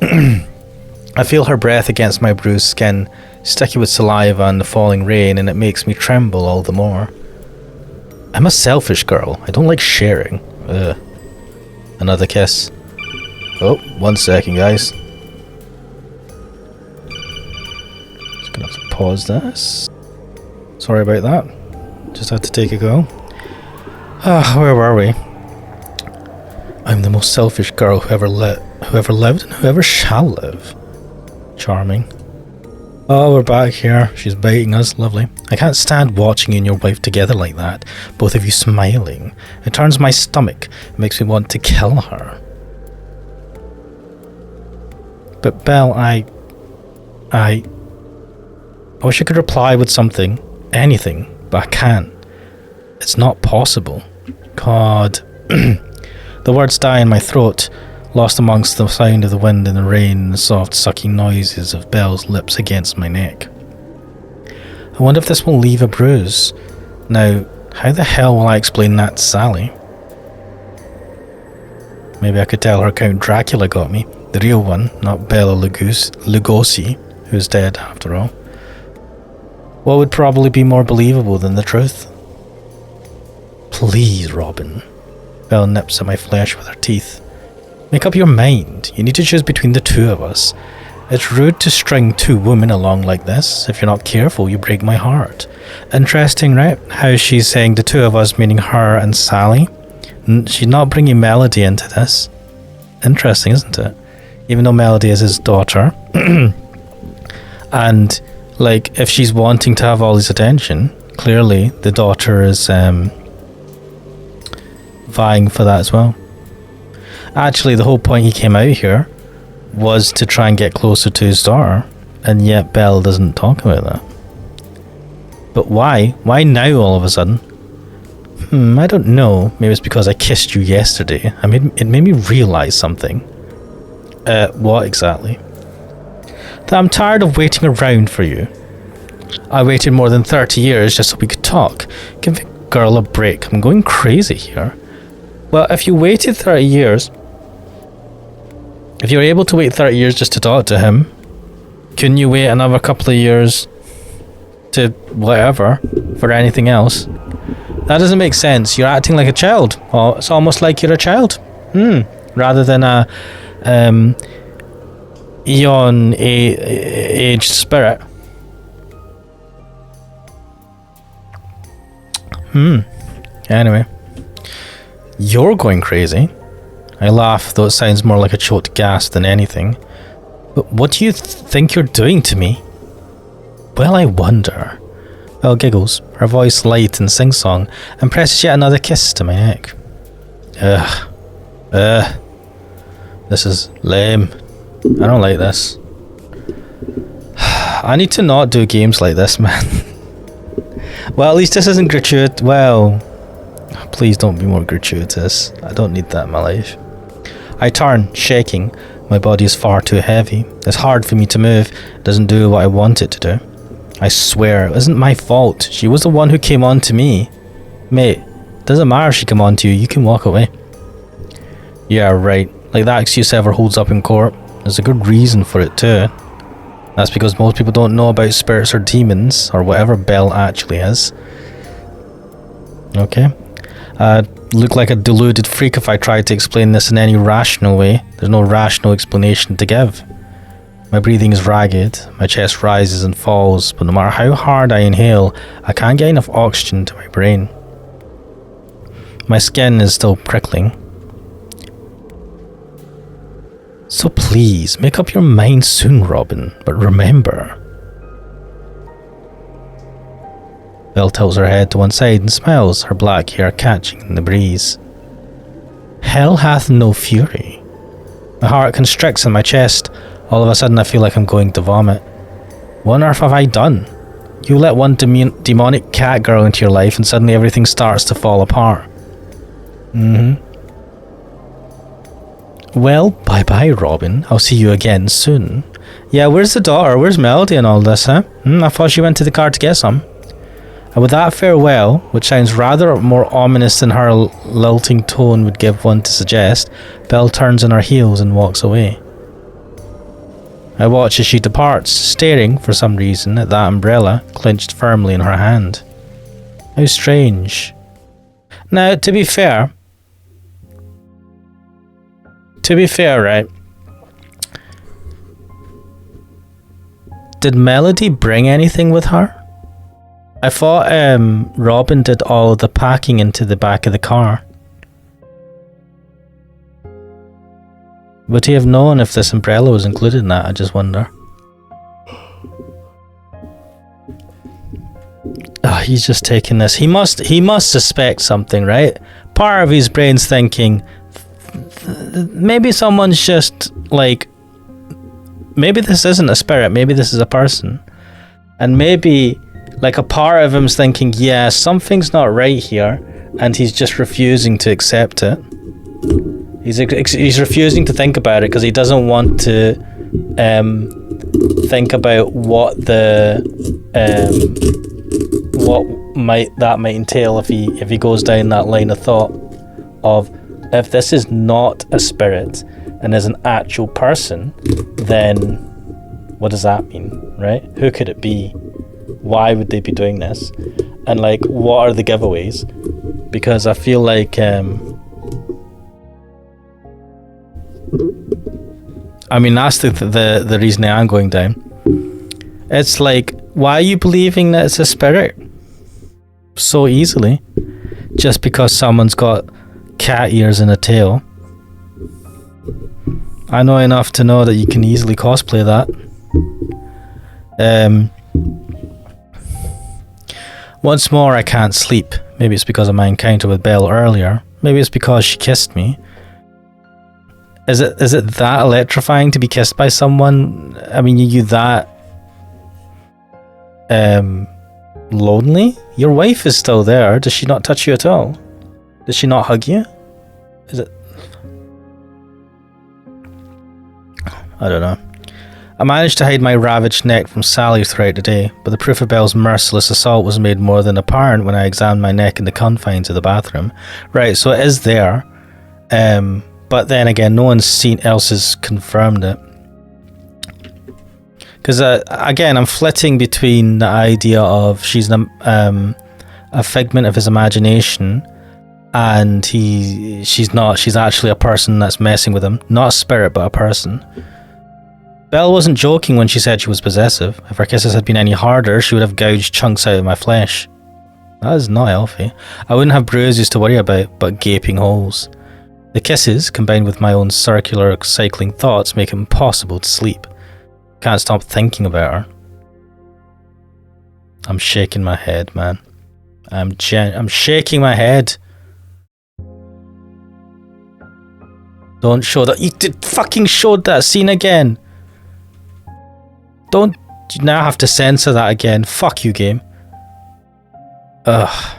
[SPEAKER 1] I feel her breath against my bruised skin, sticky with saliva and the falling rain, and it makes me tremble all the more. I'm a selfish girl. I don't like sharing. Ugh. Another kiss. Oh, 1 second, guys. Just gonna have to pause this. Sorry about that. Just had to take a go. Where were we? I'm the most selfish girl who ever lived and whoever shall live. Charming. Oh, we're back here. She's baiting us. Lovely. I can't stand watching you and your wife together like that. Both of you smiling. It turns my stomach. It makes me want to kill her. But Belle, I wish I could reply with something. Anything. But I can't. It's not possible. God. The words die in my throat, lost amongst the sound of the wind and the rain and the soft sucking noises of Belle's lips against my neck. I wonder if this will leave a bruise. Now, how the hell will I explain that to Sally? Maybe I could tell her Count Dracula got me, the real one, not Bela Lugosi, who's dead after all. What would probably be more believable than the truth? Please, Robin. Belle nips at my flesh with her teeth. Make up your mind. You need to choose between the two of us. It's rude to string two women along like this. If you're not careful, you break my heart. Interesting, right? How she's saying the two of us, meaning her and Sally. She's not bringing Melody into this. Interesting, isn't it? Even though Melody is his daughter. And, like, if she's wanting to have all his attention, clearly the daughter is vying for that as well. Actually, the whole point he came out here was to try and get closer to his daughter, and yet Belle doesn't talk about that. But why? Why now all of a sudden? I don't know. Maybe it's because I kissed you yesterday. It made me realise something. What exactly? That I'm tired of waiting around for you. I waited more than 30 years just so we could talk. Give the girl a break. I'm going crazy here. Well, if you waited 30 years... If you're able to wait 30 years just to talk to him, couldn't you wait another couple of years to whatever for anything else? That doesn't make sense. You're acting like a child. Oh, it's almost like you're a child. Rather than a aged spirit. Anyway. You're going crazy. I laugh, though it sounds more like a choked gasp than anything. But what do you think you're doing to me? Well, I wonder. Belle giggles, her voice light and sing-song, and presses yet another kiss to my neck. This is lame. I don't like this. I need to not do games like this, man. Well, at least this isn't gratuitous. Well, please don't be more gratuitous. I don't need that in my life. I turn, shaking. My body is far too heavy. It's hard for me to move. It doesn't do what I want it to do. I swear, it isn't my fault. She was the one who came on to me. Mate, doesn't matter if she came on to you. You can walk away. Yeah, right. Like that excuse ever holds up in court. There's a good reason for it too. That's because most people don't know about spirits or demons, or whatever Belle actually is. Okay. Look like a deluded freak if I tried to explain this in any rational way. There's no rational explanation to give. My breathing is ragged, my chest rises and falls, but no matter how hard I inhale, I can't get enough oxygen to my brain. My skin is still prickling. So please, make up your mind soon, Robin, but remember. Belle tilts her head to one side and smiles, her black hair catching in the breeze. Hell hath no fury. My heart constricts in my chest. All of a sudden I feel like I'm going to vomit. What on earth have I done? You let one demonic cat girl into your life and suddenly everything starts to fall apart. Well, bye-bye, Robin. I'll see you again soon. Yeah, where's the daughter? Where's Melody and all this, huh? I thought she went to the car to get some. And with that farewell, which sounds rather more ominous than her lilting tone would give one to suggest, Belle turns on her heels and walks away. I watch as she departs, staring, for some reason, at that umbrella clenched firmly in her hand. How strange. Now, to be fair, right? Did Melody bring anything with her? I thought Robin did all of the packing into the back of the car. Would he have known if this umbrella was included in that? I just wonder. Oh, he's just taking this. He must suspect something, right? Part of his brain's thinking, maybe someone's just like, maybe this isn't a spirit, maybe this is a person. And maybe like a part of him's thinking, yeah, something's not right here, and he's just refusing to accept it. He's refusing to think about it because he doesn't want to think about what might entail if he goes down that line of thought of, if this is not a spirit and is an actual person, then what does that mean, right? Who could it be? Why would they be doing this? And like, what are the giveaways? Because I feel like I mean, that's the reason I am going down. It's like, why are you believing that it's a spirit so easily? Just because someone's got cat ears and a tail. I know enough to know that you can easily cosplay that. Once more, I can't sleep. Maybe it's because of my encounter with Belle earlier. Maybe it's because she kissed me. Is it that electrifying to be kissed by someone? I mean, you that lonely? Your wife is still there. Does she not touch you at all? Does she not hug you? Is it? I don't know. I managed to hide my ravaged neck from Sally throughout the day, but the proof of Belle's merciless assault was made more than apparent when I examined my neck in the confines of the bathroom. Right, so it is there. But then again, no one else has confirmed it. Because again, I'm flitting between the idea of she's a figment of his imagination, and she's actually a person that's messing with him. Not a spirit, but a person. Belle wasn't joking when she said she was possessive. If her kisses had been any harder, she would have gouged chunks out of my flesh. That is not healthy. I wouldn't have bruises to worry about, but gaping holes. The kisses, combined with my own circular cycling thoughts, make it impossible to sleep. Can't stop thinking about her. I'm shaking my head, man. I'm shaking my head. Don't show that. You fucking showed that scene again. Don't you now have to censor that again. Fuck you, game. Ugh.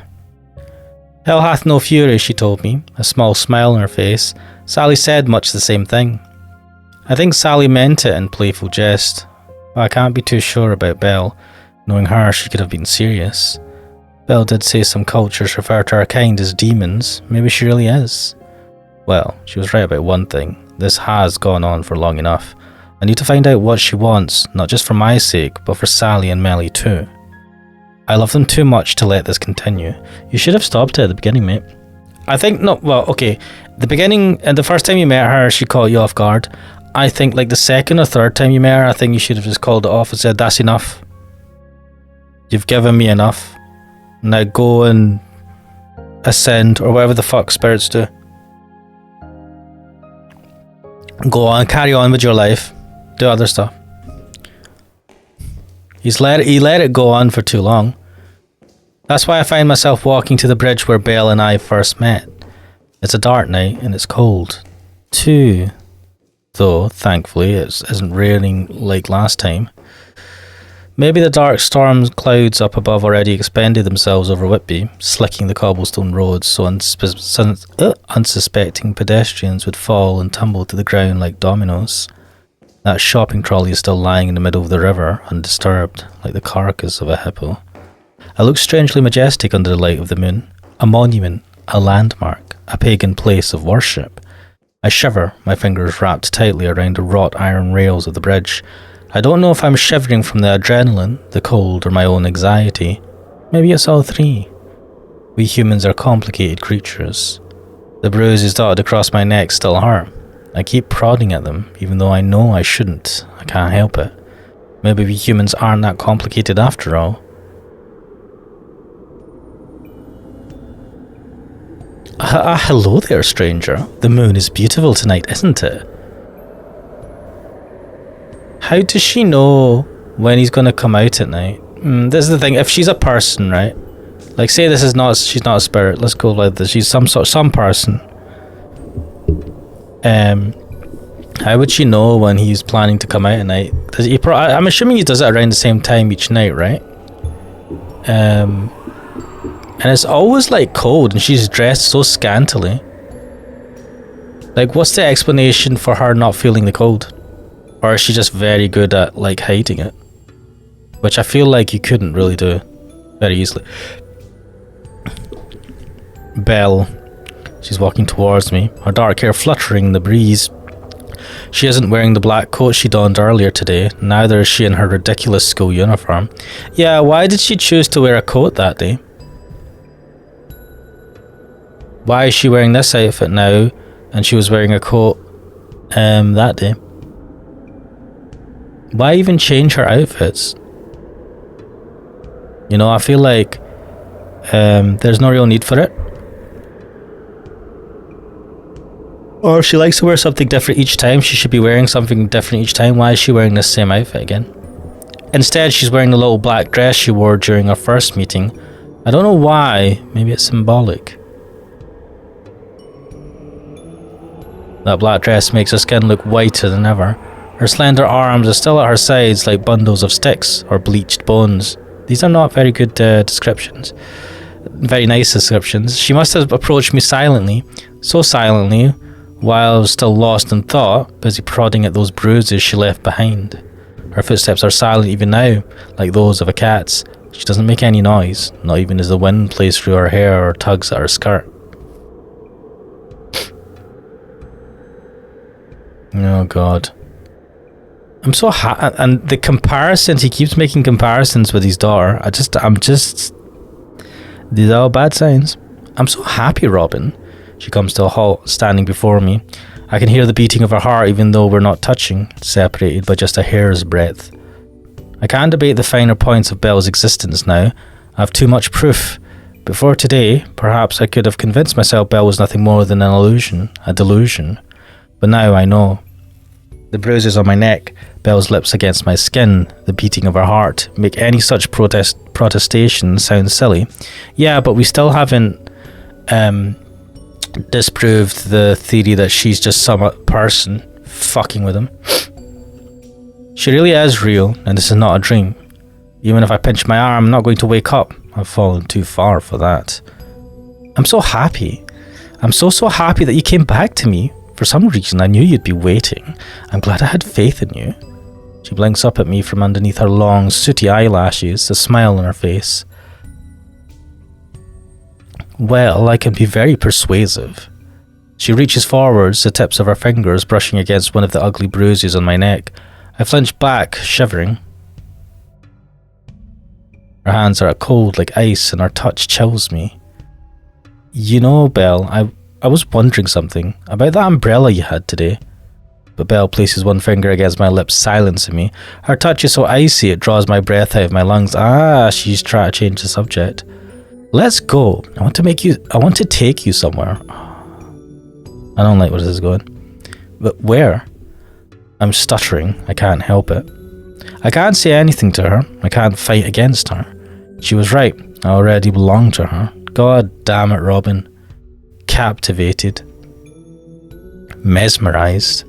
[SPEAKER 1] Hell hath no fury, she told me, a small smile on her face. Sally said much the same thing. I think Sally meant it in playful jest, but I can't be too sure about Belle. Knowing her, she could have been serious. Belle did say some cultures refer to our kind as demons. Maybe she really is. Well, she was right about one thing. This has gone on for long enough. I need to find out what she wants, not just for my sake, but for Sally and Melly too. I love them too much to let this continue. You should have stopped it at the beginning, mate. I think, no, well, okay. The beginning, and the first time you met her, she caught you off guard. I think like the second or third time you met her, I think you should have just called it off and said, that's enough. You've given me enough. Now go and ascend, or whatever the fuck spirits do. Go on, carry on with your life. Do other stuff. He let it go on for too long. That's why I find myself walking to the bridge where Belle and I first met. It's a dark night and it's cold. Too. Though, thankfully, it isn't raining like last time. Maybe the dark storm clouds up above already expended themselves over Whitby, slicking the cobblestone roads so unsuspecting pedestrians would fall and tumble to the ground like dominoes. That shopping trolley is still lying in the middle of the river, undisturbed, like the carcass of a hippo. I look strangely majestic under the light of the moon. A monument, a landmark, a pagan place of worship. I shiver, my fingers wrapped tightly around the wrought iron rails of the bridge. I don't know if I'm shivering from the adrenaline, the cold, or my own anxiety. Maybe it's all three. We humans are complicated creatures. The bruises dotted across my neck still hurt. I keep prodding at them, even though I know I shouldn't. I can't help it. Maybe we humans aren't that complicated after all. Hello there, stranger. The moon is beautiful tonight, isn't it? How does she know when he's going to come out at night? This is the thing. If she's a person, right? Like, say she's not a spirit. Let's go like this. She's some person. How would she know when he's planning to come out at night? I'm assuming he does it around the same time each night, right? And it's always like cold, and she's dressed so scantily. Like, what's the explanation for her not feeling the cold? Or is she just very good at like hiding it? Which I feel like you couldn't really do very easily. Belle. She's walking towards me, her dark hair fluttering in the breeze. She isn't wearing the black coat she donned earlier today, neither is she in her ridiculous school uniform. Yeah, why did she choose to wear a coat that day? Why is she wearing this outfit now, and she was wearing a coat that day? Why even change her outfits? You know, I feel like there's no real need for it. Or if she likes to wear something different each time, she should be wearing something different each time. Why is she wearing this same outfit again? Instead, she's wearing the little black dress she wore during our first meeting. I don't know why. Maybe it's symbolic. That black dress makes her skin look whiter than ever. Her slender arms are still at her sides like bundles of sticks or bleached bones. These are not very good descriptions. Very nice descriptions. She must have approached me silently. So silently, while I was still lost in thought, busy prodding at those bruises she left behind. Her footsteps are silent even now, like those of a cat's. She doesn't make any noise, not even as the wind plays through her hair or tugs at her skirt. Oh god. I'm so and the comparisons, he keeps making comparisons with his daughter. These are all bad signs. I'm so happy, Robin. She comes to a halt, standing before me. I can hear the beating of her heart even though we're not touching, separated by just a hair's breadth. I can't debate the finer points of Belle's existence now. I have too much proof. Before today, perhaps I could have convinced myself Belle was nothing more than an illusion, a delusion. But now I know. The bruises on my neck, Belle's lips against my skin, the beating of her heart, make any such protestation sound silly. Yeah, but we still haven't disproved the theory that she's just some person fucking with him. She really is real, and this is not a dream. Even if I pinch my arm, I'm not going to wake up. I've fallen too far for that. I'm so happy. I'm so happy that you came back to me. For some reason, I knew you'd be waiting. I'm glad I had faith in you. She blinks up at me from underneath her long, sooty eyelashes, a smile on her face. Well, I can be very persuasive. She reaches forwards, the tips of her fingers brushing against one of the ugly bruises on my neck. I flinch back, shivering. Her hands are cold like ice, and her touch chills me. You know, Belle, I was wondering something about that umbrella you had today. But Belle places one finger against my lips, silencing me. Her touch is so icy it draws my breath out of my lungs. She's trying to change the subject. Let's go. I want to take you somewhere. I don't like where this is going. But where? I'm stuttering. I can't help it. I can't say anything to her. I can't fight against her. She was right. I already belonged to her. God damn it, Robin. Captivated. Mesmerized.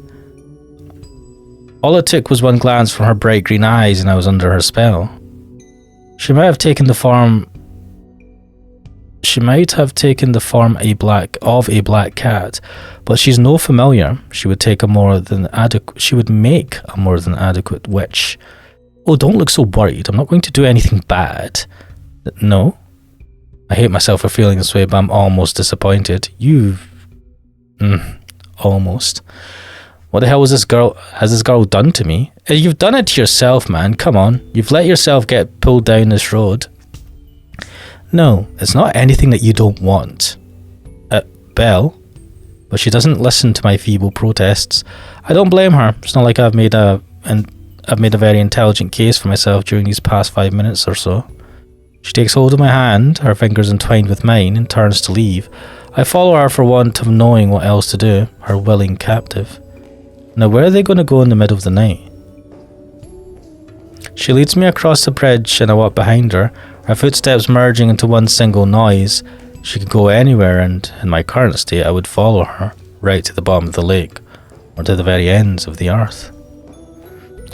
[SPEAKER 1] All it took was one glance from her bright green eyes and I was under her spell. She might have taken the form of a black cat, but she's no familiar. She would make a more than adequate witch. Oh, don't look so worried. I'm not going to do anything bad. No. I hate myself for feeling this way, but I'm almost disappointed. Almost. What the hell has this girl done to me? You've done it to yourself, man. Come on. You've let yourself get pulled down this road. No, it's not anything that you don't want. Belle. But she doesn't listen to my feeble protests. I don't blame her. It's not like I've made a very intelligent case for myself during these past 5 minutes or so. She takes hold of my hand, her fingers entwined with mine, and turns to leave. I follow her for want of knowing what else to do, her willing captive. Now where are they going to go in the middle of the night? She leads me across the bridge and I walk behind her, her footsteps merging into one single noise. She could go anywhere, and in my current state I would follow her, right to the bottom of the lake, or to the very ends of the earth.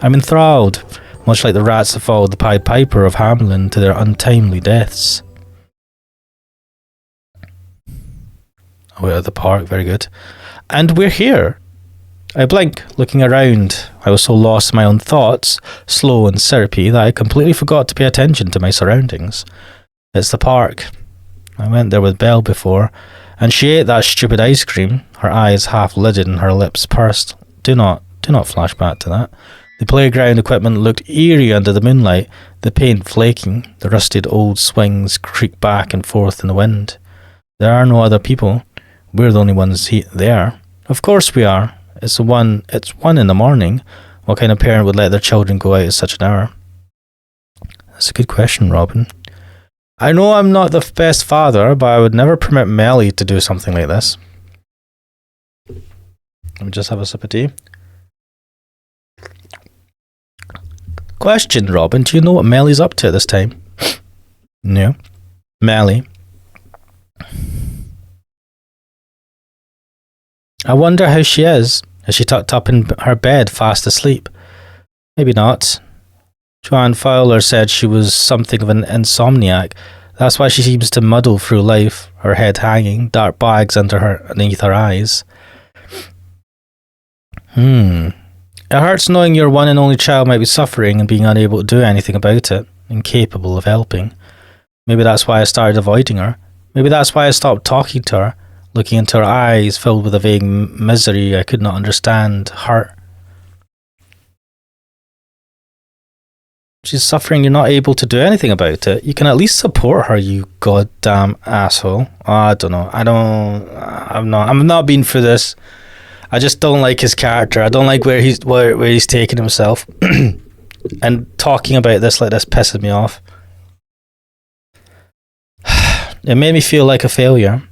[SPEAKER 1] I'm enthralled, much like the rats that followed the Pied Piper of Hamelin to their untimely deaths. We're at the park, very good. And we're here. I blink, looking around. I was so lost in my own thoughts, slow and syrupy, that I completely forgot to pay attention to my surroundings. It's the park. I went there with Belle before, and she ate that stupid ice cream, her eyes half lidded and her lips pursed. Do not flash back to that. The playground equipment looked eerie under the moonlight, the paint flaking, the rusted old swings creaked back and forth in the wind. There are no other people. We're the only ones there. Of course we are. It's 1 in the morning. What kind of parent would let their children go out at such an hour? That's a good question, Robin. I know I'm not the best father, but I would never permit Melly to do something like this. Let me just have a sip of tea. Question, Robin, do you know what Melly's up to at this time? No. Melly. I wonder how she is. Is she tucked up in her bed, fast asleep? Maybe not. Joanne Fowler said she was something of an insomniac. That's why she seems to muddle through life, her head hanging, dark bags underneath her eyes. It hurts knowing your one and only child might be suffering and being unable to do anything about it, incapable of helping. Maybe that's why I started avoiding her. Maybe that's why I stopped talking to her, looking into her eyes filled with a vague misery I could not understand, hurt. She's suffering, you're not able to do anything about it. You can at least support her, you goddamn asshole. I don't know. I'm not being through this. I just don't like his character. I don't like where he's taking himself. And talking about this like this pisses me off. It made me feel like a failure.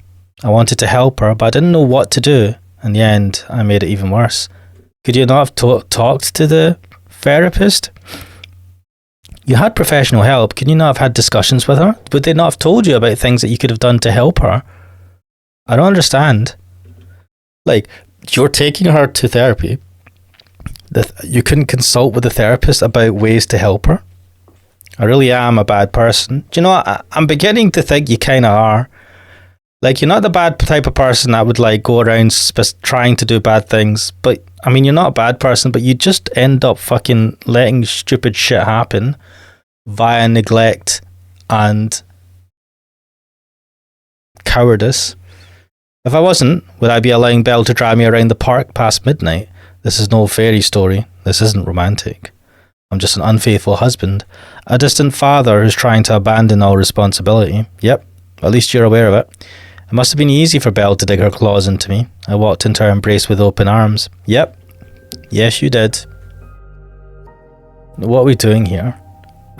[SPEAKER 1] I wanted to help her, but I didn't know what to do. In the end, I made it even worse. Could you not have talked to the therapist? You had professional help. Can you not have had discussions with her? Would they not have told you about things that you could have done to help her? I don't understand. Like, you're taking her to therapy. You couldn't consult with the therapist about ways to help her? I really am a bad person. Do you know what? I'm beginning to think you kind of are. Like, you're not the bad type of person that would, like, go around trying to do bad things. But, I mean, you're not a bad person, but you just end up fucking letting stupid shit happen via neglect and cowardice. If I wasn't, would I be allowing Belle to drive me around the park past midnight? This is no fairy story. This isn't romantic. I'm just an unfaithful husband. A distant father who's trying to abandon all responsibility. Yep, at least you're aware of it. It must have been easy for Belle to dig her claws into me. I walked into her embrace with open arms. Yep. Yes, you did. What are we doing here?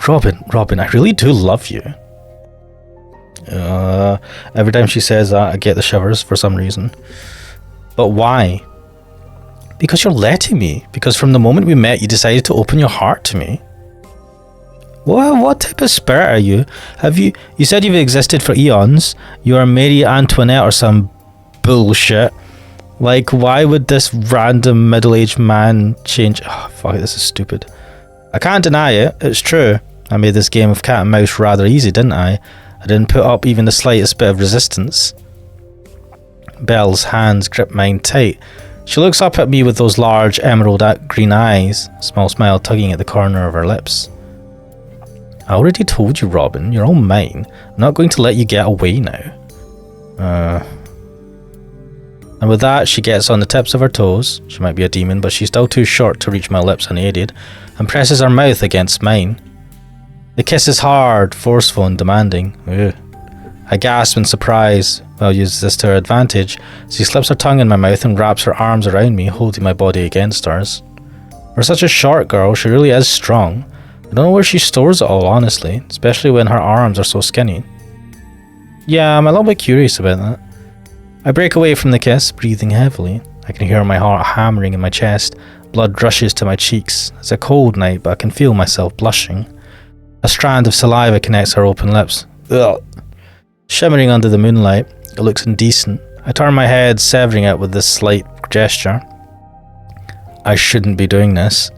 [SPEAKER 1] Robin, I really do love you. Every time she says that, I get the shivers for some reason. But why? Because you're letting me. Because from the moment we met, you decided to open your heart to me. What type of spirit are you? You said you've existed for eons. You're Marie Antoinette or some bullshit. Like, why would this random middle-aged man change? Oh, fuck it, this is stupid. I can't deny it. It's true. I made this game of cat and mouse rather easy, didn't I? I didn't put up even the slightest bit of resistance. Belle's hands grip mine tight. She looks up at me with those large emerald green eyes, a small smile tugging at the corner of her lips. I already told you, Robin, you're all mine. I'm not going to let you get away now. And with that, she gets on the tips of her toes. She might be a demon, but she's still too short to reach my lips unaided, and presses her mouth against mine. The kiss is hard, forceful, and demanding. Ugh. I gasp in surprise. I'll use this to her advantage. She slips her tongue in my mouth and wraps her arms around me, holding my body against hers. For such a short girl, she really is strong. I don't know where she stores it all, honestly, especially when her arms are so skinny. Yeah, I'm a little bit curious about that. I break away from the kiss, breathing heavily. I can hear my heart hammering in my chest. Blood rushes to my cheeks. It's a cold night, but I can feel myself blushing. A strand of saliva connects her open lips. Ugh. Shimmering under the moonlight, it looks indecent. I turn my head, severing it with this slight gesture. I shouldn't be doing this.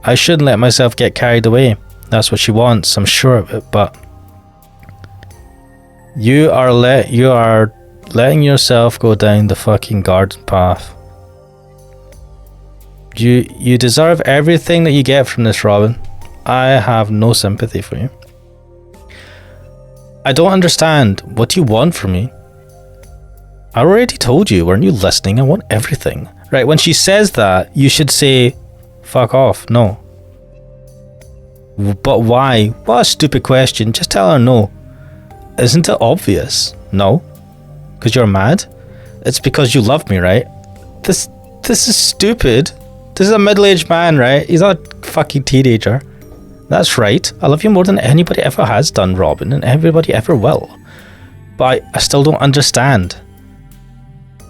[SPEAKER 1] I shouldn't let myself get carried away. That's what she wants, I'm sure of it, but... You are letting yourself go down the fucking garden path. You deserve everything that you get from this, Robin. I have no sympathy for you. I don't understand. What do you want from me? I already told you, weren't you listening? I want everything. Right, when she says that, you should say, fuck off, no. But why? What a stupid question. Just tell her no. Isn't it obvious? No. Because you're mad? It's because you love me, right? This is stupid. This is a middle-aged man, right? He's not a fucking teenager. That's right. I love you more than anybody ever has done, Robin, and everybody ever will. But I still don't understand.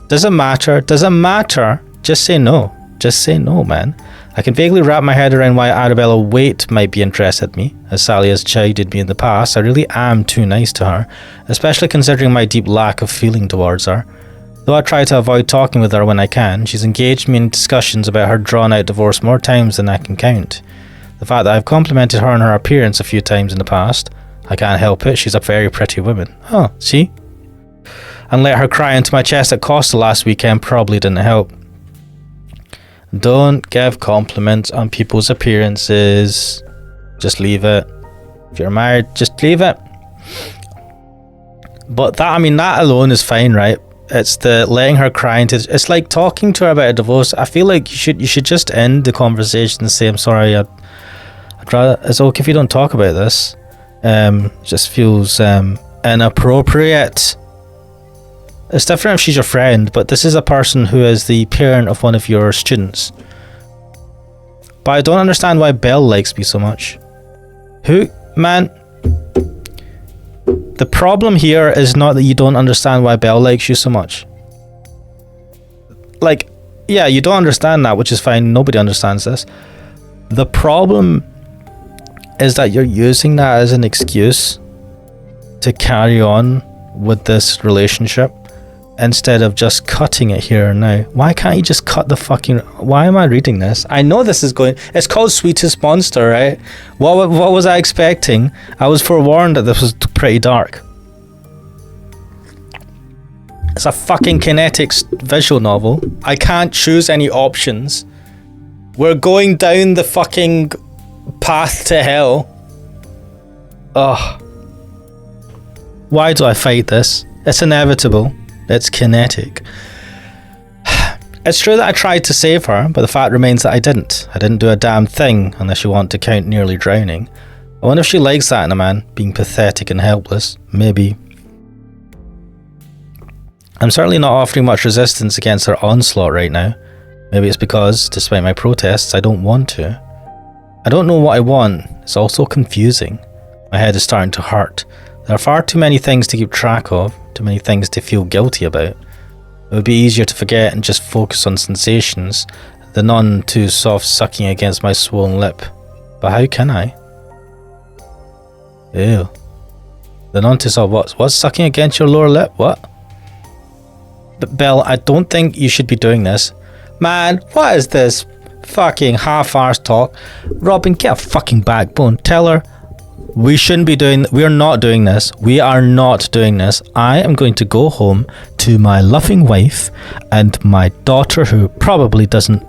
[SPEAKER 1] Does it matter? Does it matter? Just say no. Just say no, man. I can vaguely wrap my head around why Arabella Waite might be interested in me. As Sally has chided me in the past, I really am too nice to her, especially considering my deep lack of feeling towards her. Though I try to avoid talking with her when I can, she's engaged me in discussions about her drawn-out divorce more times than I can count. The fact that I've complimented her on her appearance a few times in the past, I can't help it, she's a very pretty woman. Oh, see? And let her cry into my chest at Costa last weekend probably didn't help. Don't give compliments on people's appearances. Just leave it. If you're married, just leave it. But that alone is fine, right? It's the letting her cry into... It's like talking to her about a divorce. I feel like you should just end the conversation and say, I'm sorry, I'd rather... It's okay if you don't talk about this. Just feels inappropriate. It's different if she's your friend, but this is a person who is the parent of one of your students. But I don't understand why Belle likes me so much. Who? Man... The problem here is not that you don't understand why Belle likes you so much. Like, yeah, you don't understand that, which is fine. Nobody understands this. The problem is that you're using that as an excuse to carry on with this relationship instead of just cutting it here and now. Why can't you just cut the fucking... Why am I reading this? I know this is going... It's called Sweetest Monster, right? What was I expecting? I was forewarned that this was pretty dark. It's a fucking kinetic visual novel. I can't choose any options. We're going down the fucking path to hell. Ugh. Why do I fight this? It's inevitable. It's kinetic. It's true that I tried to save her, but the fact remains that I didn't. I didn't do a damn thing, unless you want to count nearly drowning. I wonder if she likes that in a man, being pathetic and helpless. Maybe. I'm certainly not offering much resistance against her onslaught right now. Maybe it's because, despite my protests, I don't want to. I don't know what I want. It's also confusing. My head is starting to hurt. There are far too many things to keep track of, too many things to feel guilty about. It would be easier to forget and just focus on sensations, the none too soft sucking against my swollen lip. But how can I? Ew. The none too soft what? What's sucking against your lower lip? What? But Belle, I don't think you should be doing this. Man, what is this fucking half-arsed talk? Robin, get a fucking backbone. Tell her we shouldn't be doing... We're not doing this. We are not doing this. I am going to go home to my loving wife and my daughter, who probably doesn't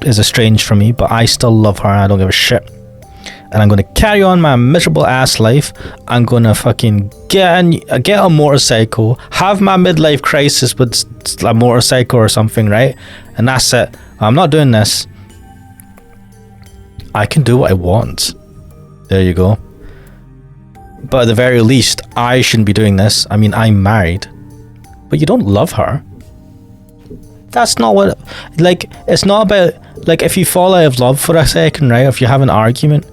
[SPEAKER 1] is estranged from me, but I still love her and I don't give a shit. And I'm going to carry on my miserable ass life. I'm going to fucking get a motorcycle, have my midlife crisis with a motorcycle or something, right? And that's it. I'm not doing this. I can do what I want. There you go. But at the very least, I shouldn't be doing this. I mean, I'm married. But you don't love her. That's not what... Like, it's not about... Like, if you fall out of love for a second, right? If you have an argument,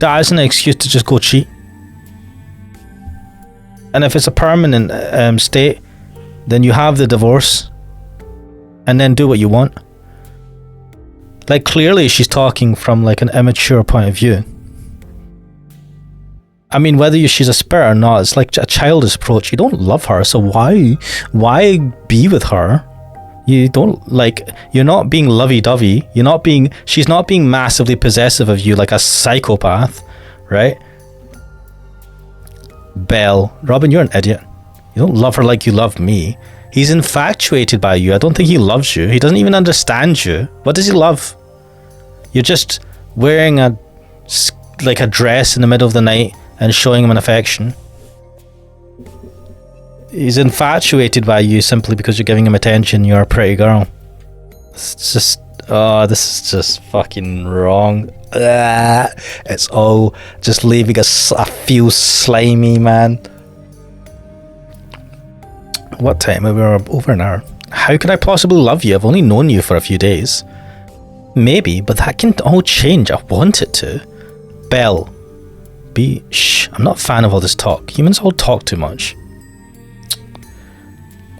[SPEAKER 1] that isn't an excuse to just go cheat. And if it's a permanent state, then you have the divorce. And then do what you want. Like, clearly she's talking from, like, an immature point of view. I mean, whether she's a spirit or not, it's like a childish approach. You don't love her, so why be with her? You don't, like, you're not being lovey-dovey. She's not being massively possessive of you like a psychopath, right? Belle, Robin, you're an idiot. You don't love her like you love me. He's infatuated by you. I don't think he loves you. He doesn't even understand you. What does he love? You're just wearing a dress in the middle of the night and showing him an affection. He's infatuated by you simply because you're giving him attention. You're a pretty girl. It's just... Oh, this is just fucking wrong. It's all just leaving us... I feel slimy, man. What time? We were over an hour. How could I possibly love you? I've only known you for a few days. Maybe, but that can all change. I want it to. Belle. Shh. I'm not a fan of all this talk. Humans all talk too much.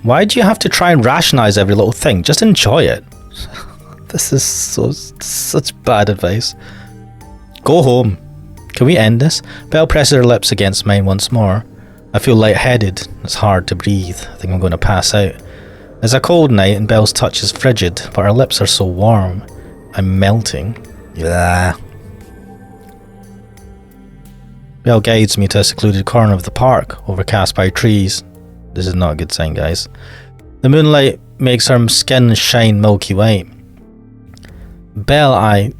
[SPEAKER 1] Why do you have to try and rationalize every little thing? Just enjoy it. This is such bad advice. Go home. Can we end this? Belle presses her lips against mine once more. I feel lightheaded. It's hard to breathe. I think I'm going to pass out. It's a cold night and Belle's touch is frigid, but her lips are so warm. I'm melting. Yeah. Belle guides me to a secluded corner of the park, overcast by trees. This is not a good sign, guys. The moonlight makes her skin shine milky white. Belle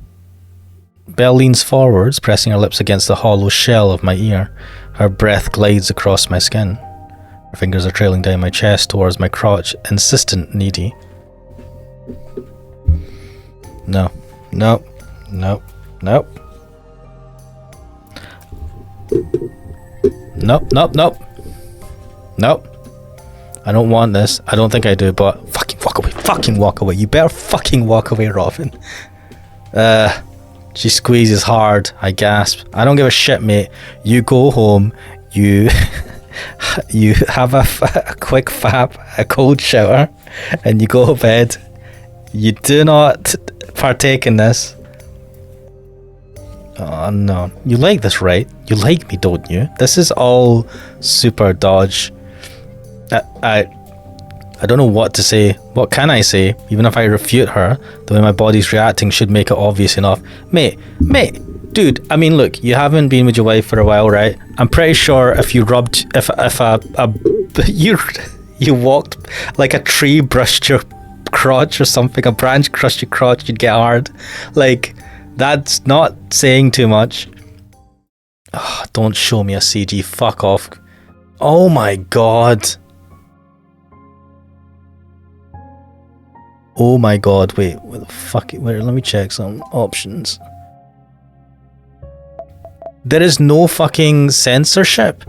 [SPEAKER 1] leans forwards, pressing her lips against the hollow shell of my ear. Her breath glides across my skin. Her fingers are trailing down my chest towards my crotch, insistent, needy. No. Nope. Nope. Nope. Nope. Nope. Nope. Nope. I don't want this. I don't think I do, but fucking walk away. Fucking walk away. You better fucking walk away, Robin. She squeezes hard. I gasp. I don't give a shit, mate. You go home. You you have a quick fap, a cold shower, and you go to bed. You do not partake in this. Oh no. You like this, right? You like me, don't you? This is all super dodge. I don't know what to say. What can I say? Even if I refute her, the way my body's reacting should make it obvious enough. Mate, dude, I mean, look, you haven't been with your wife for a while, right? I'm pretty sure if you rubbed, if you walked like a tree brushed your crotch or something, a branch crushed your crotch, you'd get hard. Like, that's not saying too much. Oh, don't show me a CG. Fuck off. Oh my god. Oh my god, wait, what the fuck, wait, let me check some options. There is no fucking censorship.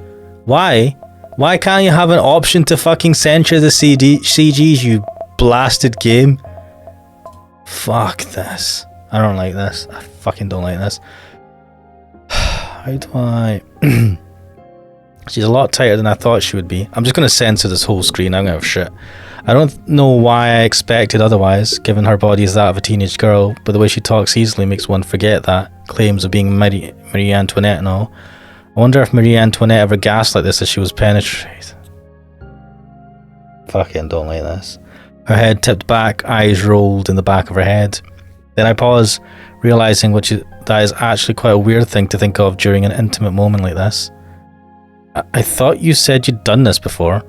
[SPEAKER 1] Why? Why can't you have an option to fucking censor the CGs, you blasted game? Fuck this. I don't like this. I fucking don't like this. How do I... She's a lot tighter than I thought she would be. I'm just going to censor this whole screen. I'm going to have shit. I don't know why I expected otherwise, given her body is that of a teenage girl, but the way she talks easily makes one forget that. Claims of being Marie Antoinette and all. I wonder if Marie Antoinette ever gasped like this as she was penetrated. Fucking don't like this. Her head tipped back, eyes rolled in the back of her head. Then I pause, realising that is actually quite a weird thing to think of during an intimate moment like this. I thought you said you'd done this before.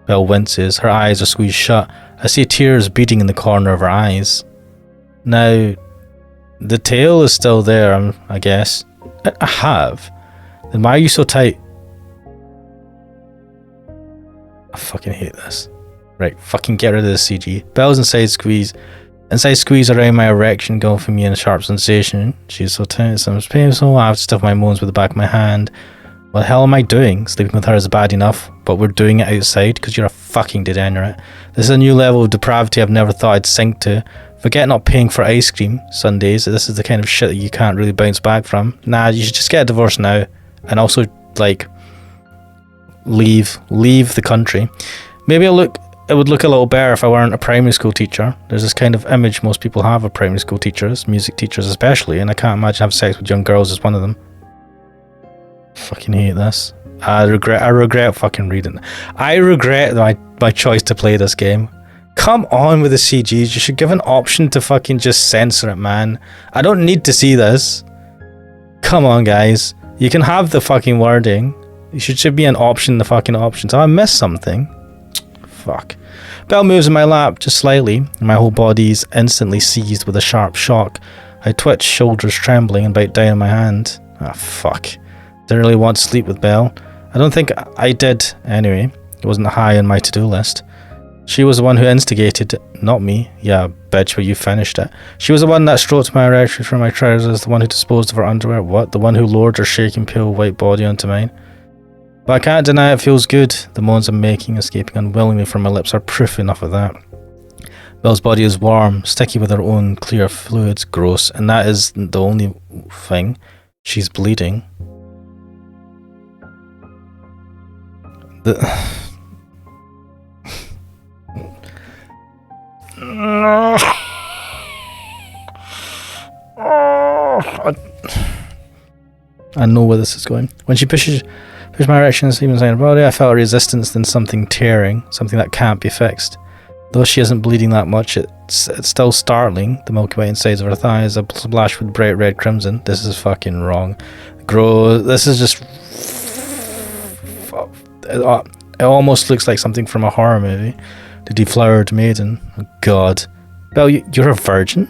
[SPEAKER 1] Belle winces, her eyes are squeezed shut. I see tears beating in the corner of her eyes. Now, the tail is still there, I guess. I have. Then why are you so tight? I fucking hate this. Right, fucking get rid of this CG. Belle's inside squeeze. Inside squeeze around my erection, going for me in a sharp sensation. She's so tense, I'm painful. I have to stuff my moans with the back of my hand. What the hell am I doing? Sleeping with her is bad enough, but we're doing it outside because you're a fucking degenerate. This is a new level of depravity I've never thought I'd sink to. Forget not paying for ice cream Sundays. This is the kind of shit that you can't really bounce back from. Nah, you should just get a divorce now. And also, like, leave the country. Maybe it would look a little better if I weren't a primary school teacher. There's this kind of image most people have of primary school teachers, music teachers especially, and I can't imagine having sex with young girls as one of them. Fucking hate this. I regret fucking reading. I regret my choice to play this game. Come on with the CGs. You should give an option to fucking just censor it, man. I don't need to see this. Come on, guys. You can have the fucking wording. You should be an option, the fucking options. Oh, I missed something. Fuck. Belle moves in my lap just slightly, and my whole body is instantly seized with a sharp shock. I twitch, shoulders trembling, and bite down on my hand. Ah, fuck. Didn't really want to sleep with Belle. I don't think I did anyway. It wasn't high on my to-do list. She was the one who instigated it, not me. Yeah, bitch, but you finished it. She was the one that stroked my erection from my trousers, the one who disposed of her underwear. What? The one who lowered her shaking pale white body onto mine? But I can't deny it feels good. The moans I'm making, escaping unwillingly from my lips, are proof enough of that. Belle's body is warm, sticky with her own clear fluids, gross, and that isn't the only thing. She's bleeding. I know where this is going. When she pushed my erection and sleep inside her body, I felt a resistance, then something tearing, something that can't be fixed. Though she isn't bleeding that much, it's still startling. The milky white insides of her thighs are splashed with bright red crimson. This is fucking wrong. Gross. This is just... It almost looks like something from a horror movie. The deflowered maiden. Oh god. Belle, you're a virgin?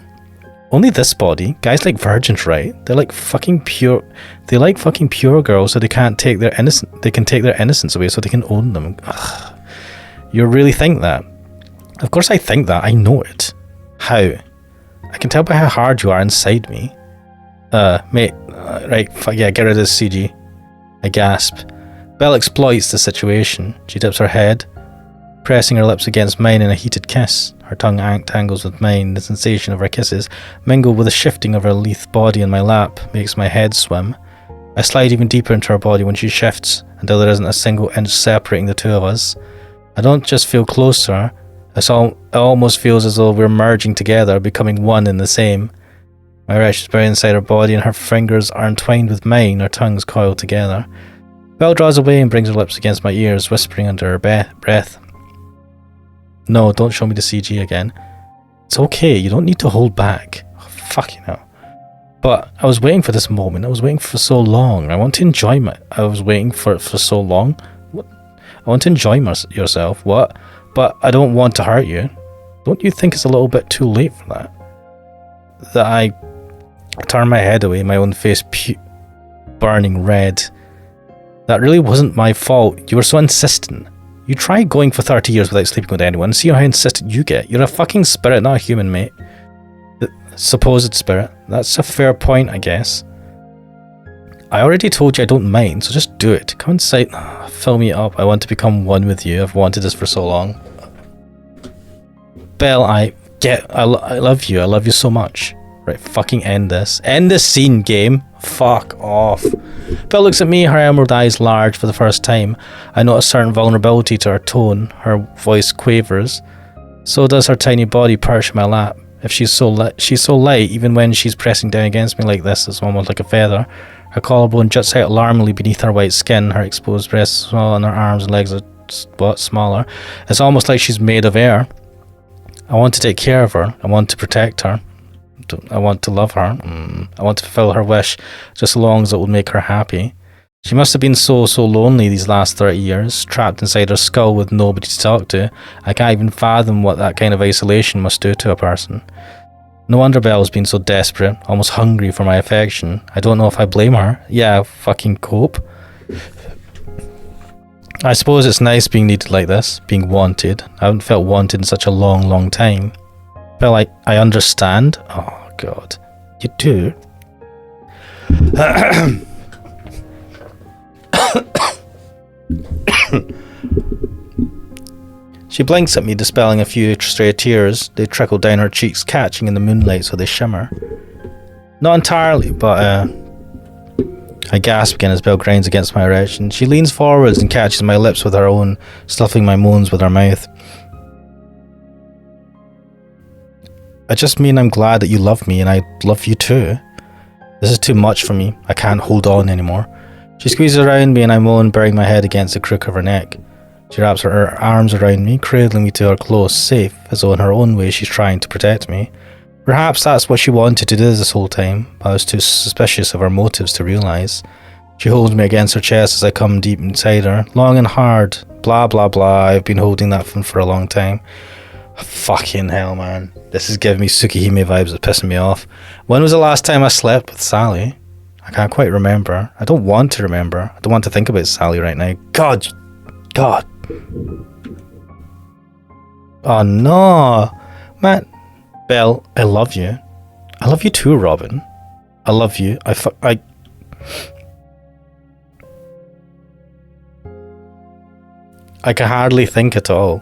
[SPEAKER 1] Only this body? Guys like virgins, right? They're like fucking pure. They like fucking pure girls, so they can't take their innocence. They can take their innocence away, so they can own them. Ugh. You really think that? Of course I think that. I know it. How? I can tell by how hard you are inside me. Mate. Right. Yeah. Get rid of this CG. I gasp. Belle exploits the situation. She dips her head, pressing her lips against mine in a heated kiss. Her tongue tangles with mine. The sensation of her kisses, mingled with the shifting of her lithe body in my lap, makes my head swim. I slide even deeper into her body when she shifts, until there isn't a single inch separating the two of us. I don't just feel close to her. It almost feels as though we're merging together, becoming one and the same. My erection is buried inside her body, and her fingers are entwined with mine, our tongues coiled together. Belle draws away and brings her lips against my ears, whispering under her breath. No, don't show me the CG again. It's okay, you don't need to hold back. Oh, fuck you know. But I was waiting for this moment. I was waiting for so long. I want to enjoy I was waiting for it for so long. What? I want to enjoy yourself. What? But I don't want to hurt you. Don't you think it's a little bit too late for that? That I turn my head away, my own face burning red. That really wasn't my fault. You were so insistent. You try going for 30 years without sleeping with anyone and see how insistent you get. You're a fucking spirit, not a human, mate. The supposed spirit. That's a fair point, I guess. I already told you I don't mind, so just do it. Come inside. Fill me up. I want to become one with you. I've wanted this for so long. Belle, I love you. I love you so much. Right, fucking end this. End this scene, game. Fuck off. Belle looks at me, her emerald eyes large for the first time. I notice certain vulnerability to her tone. Her voice quavers. So does her tiny body perch in my lap. If she's so light, even when she's pressing down against me like this, it's almost like a feather. Her collarbone juts out alarmingly beneath her white skin. Her exposed breasts small and her arms and legs are smaller. It's almost like she's made of air. I want to take care of her. I want to protect her. I want to love her. I want to fulfill her wish just so long as it will make her happy. She must have been so lonely these last 30 years, trapped inside her skull with nobody to talk to. I can't even fathom what that kind of isolation must do to a person. No wonder Belle's been so desperate, almost hungry for my affection. I don't know if I blame her. Yeah, fucking cope. I suppose it's nice being needed like this, being wanted. I haven't felt wanted in such a long time. Felt like I understand. Oh, God. You do? She blinks at me, dispelling a few stray tears. They trickle down her cheeks, catching in the moonlight so they shimmer. Not entirely, but I gasp again as Belle grinds against my erection. She leans forwards and catches my lips with her own, stuffing my moans with her mouth. I just mean I'm glad that you love me and I love you too. This is too much for me. I can't hold on anymore. She squeezes around me and I moan, burying my head against the crook of her neck. She wraps her arms around me, cradling me to her close, safe, as though in her own way she's trying to protect me. Perhaps that's what she wanted to do this whole time, but I was too suspicious of her motives to realise. She holds me against her chest as I come deep inside her, long and hard. Blah blah blah, I've been holding that for a long time. Fucking hell, man. This is giving me Tsukihime vibes that's pissing me off. When was the last time I slept with Sally? I can't quite remember. I don't want to remember. I don't want to think about Sally right now. God. Oh no. Man. Belle, I love you. I love you too, Robin. I love you. I can hardly think at all.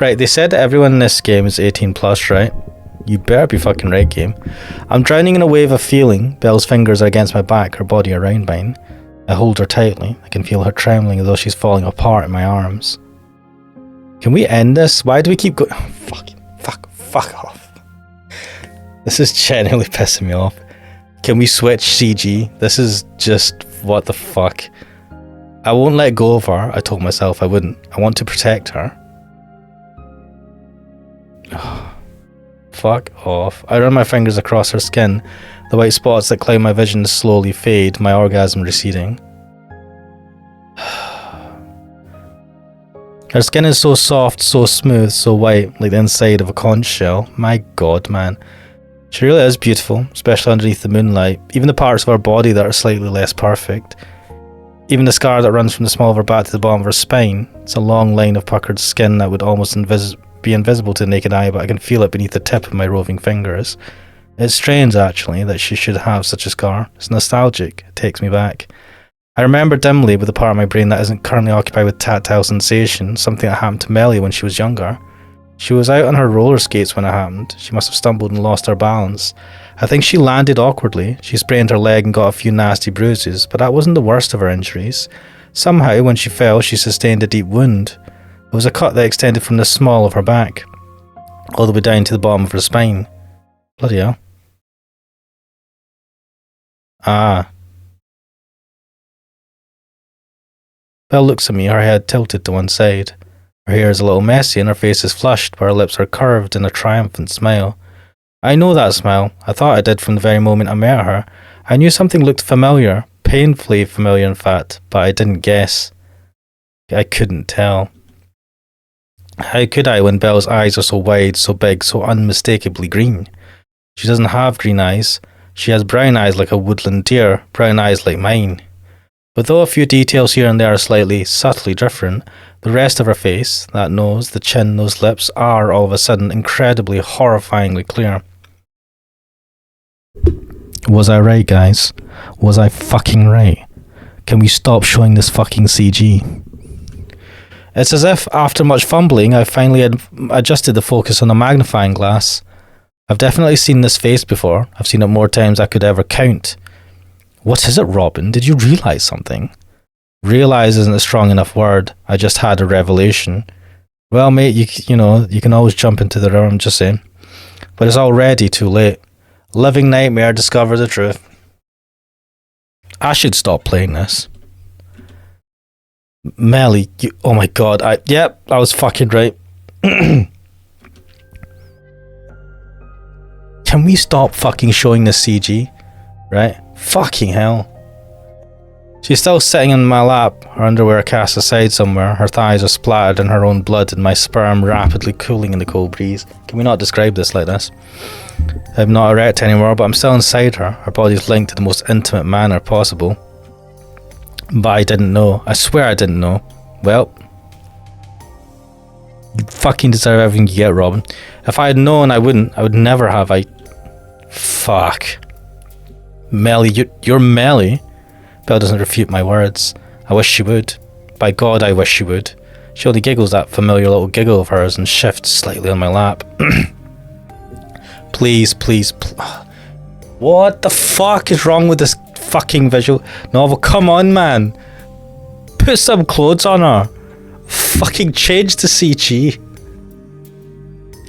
[SPEAKER 1] Right, they said everyone in this game is 18 plus, right? You better be fucking right, game. I'm drowning in a wave of feeling. Belle's fingers are against my back, her body around mine. I hold her tightly. I can feel her trembling as though she's falling apart in my arms. Can we end this? Why do we keep going? Fuck off. This is genuinely pissing me off. Can we switch CG? This is just what the fuck. I won't let go of her. I told myself I wouldn't. I want to protect her. Fuck off. I run my fingers across her skin. The white spots that cloud my vision slowly fade, my orgasm receding. Her skin is so soft, so smooth, so white, like the inside of a conch shell. My god, man. She really is beautiful, especially underneath the moonlight. Even the parts of her body that are slightly less perfect. Even the scar that runs from the small of her back to the bottom of her spine. It's a long line of puckered skin that would almost be invisible to the naked eye, but I can feel it beneath the tip of my roving fingers. It's strange, actually, that she should have such a scar. It's nostalgic. It takes me back. I remember dimly, with the part of my brain that isn't currently occupied with tactile sensation, something that happened to Melly when she was younger. She was out on her roller skates when it happened. She must have stumbled and lost her balance. I think she landed awkwardly. She sprained her leg and got a few nasty bruises, but that wasn't the worst of her injuries. Somehow, when she fell, she sustained a deep wound. It was a cut that extended from the small of her back, all the way down to the bottom of her spine. Bloody hell. Ah. Belle looks at me, her head tilted to one side. Her hair is a little messy and her face is flushed, but her lips are curved in a triumphant smile. I know that smile. I thought I did from the very moment I met her. I knew something looked familiar, painfully familiar in fact, but I didn't guess. I couldn't tell. How could I when Belle's eyes are so wide, so big, so unmistakably green? She doesn't have green eyes. She has brown eyes like a woodland deer, brown eyes like mine. But though a few details here and there are slightly, subtly different, the rest of her face, that nose, the chin, those lips, are all of a sudden incredibly, horrifyingly clear. Was I right, guys? Was I fucking right? Can we stop showing this fucking CG? It's as if, after much fumbling, I finally adjusted the focus on the magnifying glass. I've definitely seen this face before. I've seen it more times than I could ever count. What is it, Robin? Did you realise something? Realise isn't a strong enough word. I just had a revelation. Well, mate, you know, you can always jump into the river, I'm just saying. But it's already too late. Living nightmare, discover the truth. I should stop playing this. Melly, oh my god, I was fucking right. Can we stop fucking showing this CG? Right? Fucking hell. She's still sitting in my lap, her underwear cast aside somewhere, her thighs are splattered in her own blood and my sperm rapidly cooling in the cold breeze. Can we not describe this like this? I'm not erect anymore, but I'm still inside her. Her body's linked in the most intimate manner possible. But I didn't know. I swear I didn't know. Well, you fucking deserve everything you get, Robin. If I had known, I would never have. Fuck. Melly, you're Melly. Belle doesn't refute my words. I wish she would. By God, I wish she would. She only giggles that familiar little giggle of hers and shifts slightly on my lap. Please. What the fuck is wrong with this fucking visual novel? Come on, man. Put some clothes on her. Fucking change the CG.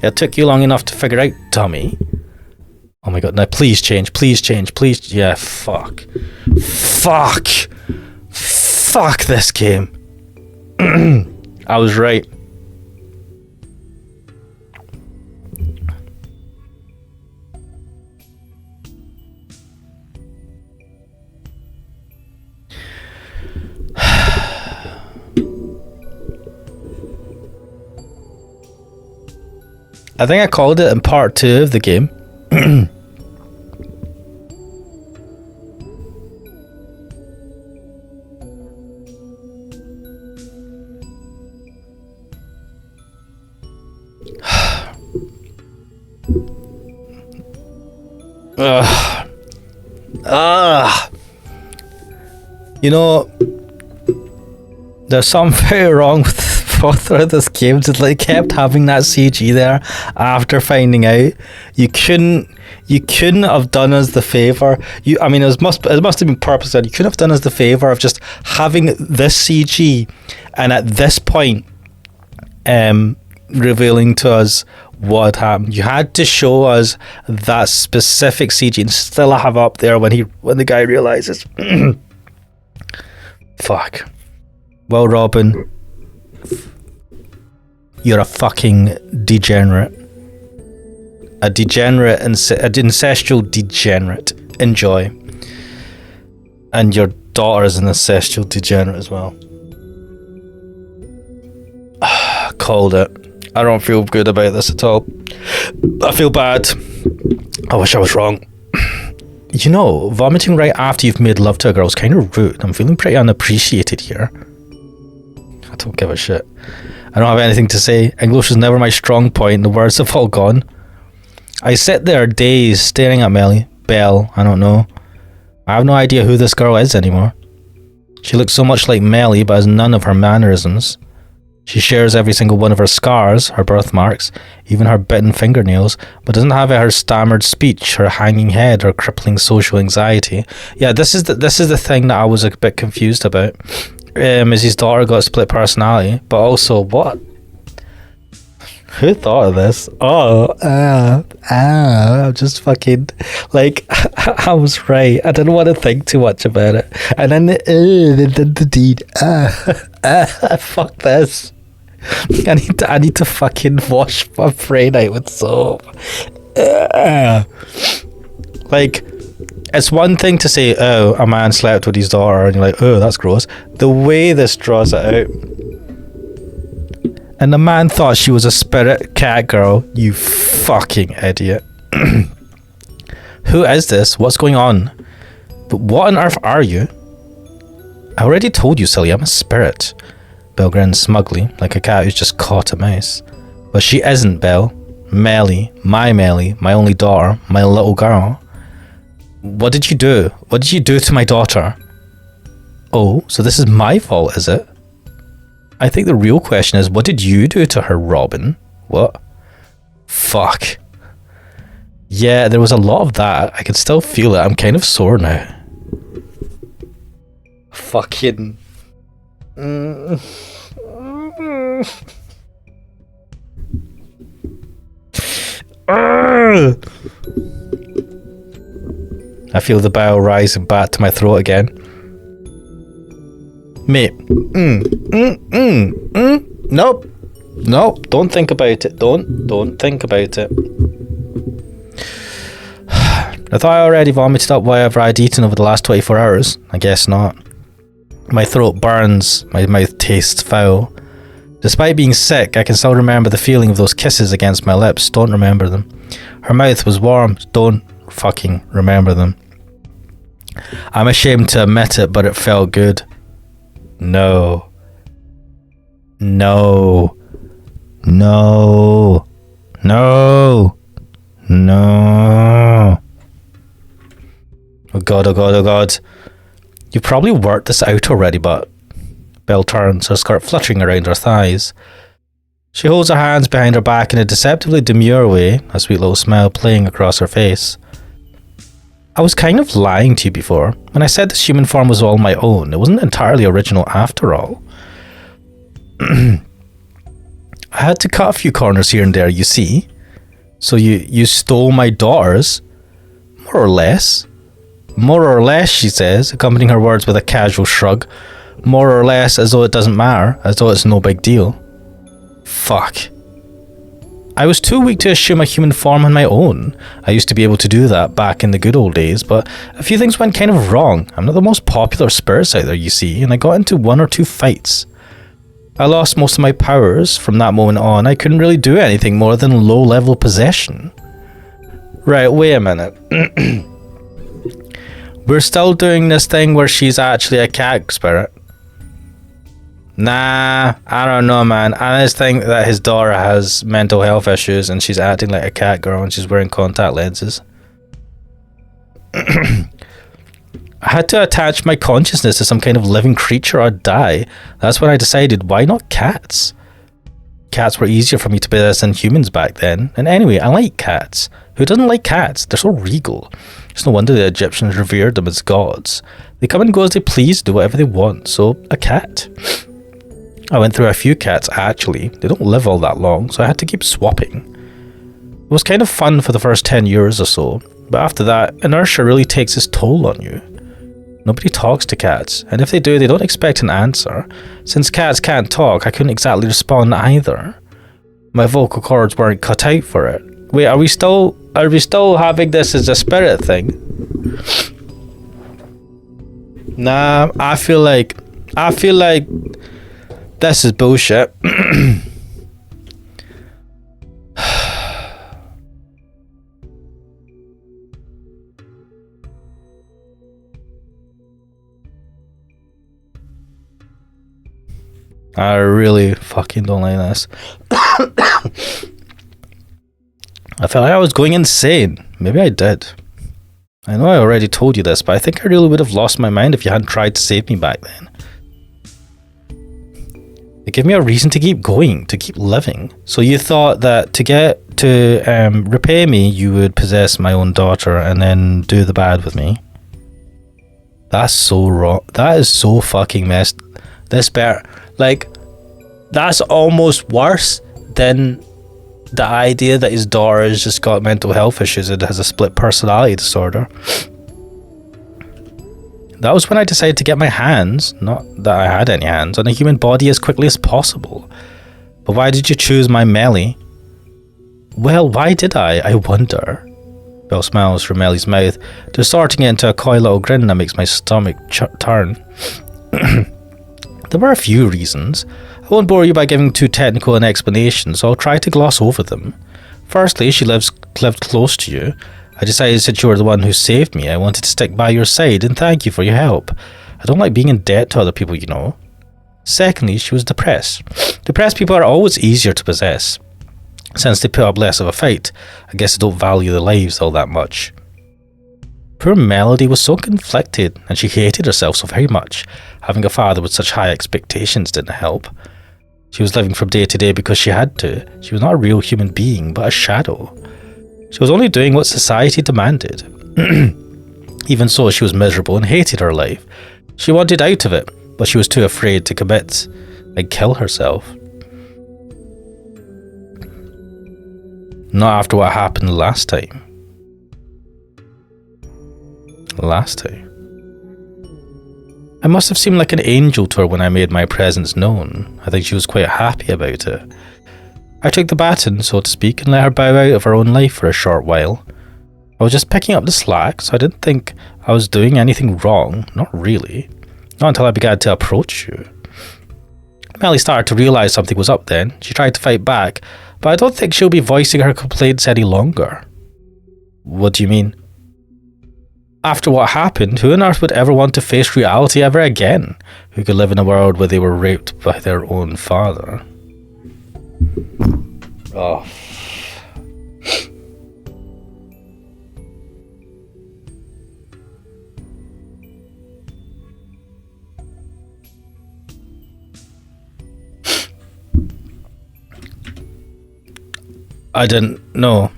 [SPEAKER 1] It took you long enough to figure out, dummy. Oh my god, now please change. Yeah, fuck this game. I was right. I think I called it in part 2 of the game. You know, there's something very wrong with the author of this game. Just like kept having that CG there after finding out you couldn't have done us the favor. I mean, it must have been purpose that you couldn't have done us the favor of just having this CG and at this point revealing to us what happened. You had to show us that specific CG and still have up there when the guy realizes. Fuck. Well, Robin, you're a fucking degenerate. An incestual degenerate. Enjoy. And your daughter is an incestual degenerate as well. Called it. I don't feel good about this at all. I feel bad. I wish I was wrong. You know, vomiting right after you've made love to a girl is kind of rude. I'm feeling pretty unappreciated here. I don't give a shit. I don't have anything to say. English is never my strong point. The words have all gone. I sit there dazed, staring at Belle, I don't know. I have no idea who this girl is anymore. She looks so much like Melly, but has none of her mannerisms. She shares every single one of her scars, her birthmarks, even her bitten fingernails, but doesn't have her stammered speech, her hanging head, her crippling social anxiety. Yeah, this is the thing that I was a bit confused about. Is his daughter got a split personality, but also what? Who thought of this? I'm just fucking like I was right. I didn't want to think too much about it, and then the deed. Fuck this. I need to fucking wash my brain out with soap. Like, it's one thing to say, oh, a man slept with his daughter, and you're like, oh, that's gross. The way this draws it out. And the man thought she was a spirit cat girl. You fucking idiot. Who is this? What's going on? But what on earth are you? I already told you, silly, I'm a spirit. Belle grins smugly, like a cat who's just caught a mouse. But she isn't, Belle. Melly, my only daughter, my little girl. What did you do? What did you do to my daughter? Oh, so this is my fault, is it? I think the real question is, what did you do to her, Robin? What? Fuck. Yeah, there was a lot of that. I can still feel it. I'm kind of sore now. Fucking... I feel the bile rising back to my throat again. Mate. Nope. Don't think about it. Don't think about it. I thought I already vomited up whatever I'd eaten over the last 24 hours. I guess not. My throat burns, my mouth tastes foul. Despite being sick, I can still remember the feeling of those kisses against my lips. Don't remember them. Her mouth was warm. Don't fucking remember them. I'm ashamed to admit it, but it felt good. No. No. No. No. No. Oh god, oh god, oh god. You've probably worked this out already, but... Belle turns, her skirt fluttering around her thighs. She holds her hands behind her back in a deceptively demure way, a sweet little smile playing across her face. I was kind of lying to you before. When I said this human form was all my own, it wasn't entirely original after all. I had to cut a few corners here and there, you see. So you stole my daughters? More or less. More or less, she says, accompanying her words with a casual shrug. More or less, as though it doesn't matter, as though it's no big deal. Fuck. I was too weak to assume a human form on my own. I used to be able to do that back in the good old days, but a few things went kind of wrong. I'm not the most popular spirits out there, you see, and I got into 1 or 2 fights. I lost most of my powers. From that moment on, I couldn't really do anything more than low-level possession. Right, wait a minute. We're still doing this thing where she's actually a cat spirit. Nah, I don't know, man. I just think that his daughter has mental health issues and she's acting like a cat girl and she's wearing contact lenses. I had to attach my consciousness to some kind of living creature or die. That's when I decided, why not cats? Cats were easier for me to possess than humans back then. And anyway, I like cats. Who doesn't like cats? They're so regal. It's no wonder the Egyptians revered them as gods. They come and go as they please, do whatever they want. So, a cat. I went through a few cats, actually. They don't live all that long, so I had to keep swapping. It was kind of fun for the first 10 years or so, but after that, inertia really takes its toll on you. Nobody talks to cats, and if they do, they don't expect an answer. Since cats can't talk, I couldn't exactly respond either. My vocal cords weren't cut out for it. Wait, are we still having this as a spirit thing? Nah, I feel like this is bullshit. I really fucking don't like this. I felt like I was going insane. Maybe I did. I know I already told you this, but I think I really would have lost my mind if you hadn't tried to save me back then. It gave me a reason to keep going, to keep living. So you thought that to repay me, you would possess my own daughter and then do the bad with me? That's so wrong. That is so fucking messed. This better, like, that's almost worse than the idea that his daughter has just got mental health issues and has a split personality disorder. That was when I decided to get my hands, not that I had any hands, on a human body as quickly as possible. But why did you choose my Melly? Well, why did I wonder? Belle smiles from Melly's mouth, distorting it into a coy little grin that makes my stomach turn. There were a few reasons. I won't bore you by giving too technical an explanation, so I'll try to gloss over them. Firstly, she lived close to you. I decided since you were the one who saved me, I wanted to stick by your side and thank you for your help. I don't like being in debt to other people, you know. Secondly, she was depressed. Depressed people are always easier to possess. Since they put up less of a fight, I guess they don't value their lives all that much. Poor Melody was so conflicted, and she hated herself so very much. Having a father with such high expectations didn't help. She was living from day to day because she had to. She was not a real human being, but a shadow. She was only doing what society demanded. Even so, she was miserable and hated her life. She wanted out of it, but she was too afraid to commit and kill herself. Not after what happened last time. I must have seemed like an angel to her when I made my presence known. I think she was quite happy about it. I took the baton, so to speak, and let her bow out of her own life for a short while. I was just picking up the slack, so I didn't think I was doing anything wrong. Not really. Not until I began to approach you. Melly started to realise something was up then. She tried to fight back, but I don't think she'll be voicing her complaints any longer. What do you mean? After what happened, who on earth would ever want to face reality ever again? Who could live in a world where they were raped by their own father? Oh. I didn't know.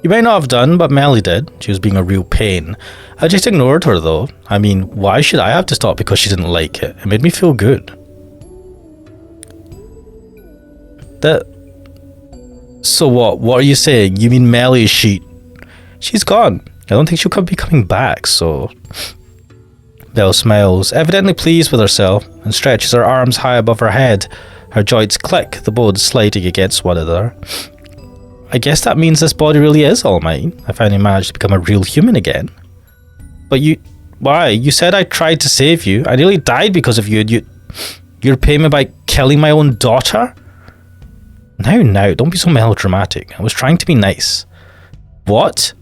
[SPEAKER 1] You may not have done, but Melly did. She was being a real pain. I just ignored her though. I mean, why should I have to stop because she didn't like it? It made me feel good. So what? What are you saying? You mean Melly is she's gone. I don't think she'll be coming back, so... Belle smiles, evidently pleased with herself, and stretches her arms high above her head. Her joints click, the bones sliding against one another. I guess that means this body really is all mine. I finally managed to become a real human again. But why? You said I tried to save you. I nearly died because of you, and you're repaying me by killing my own daughter? Now, don't be so melodramatic. I was trying to be nice. What?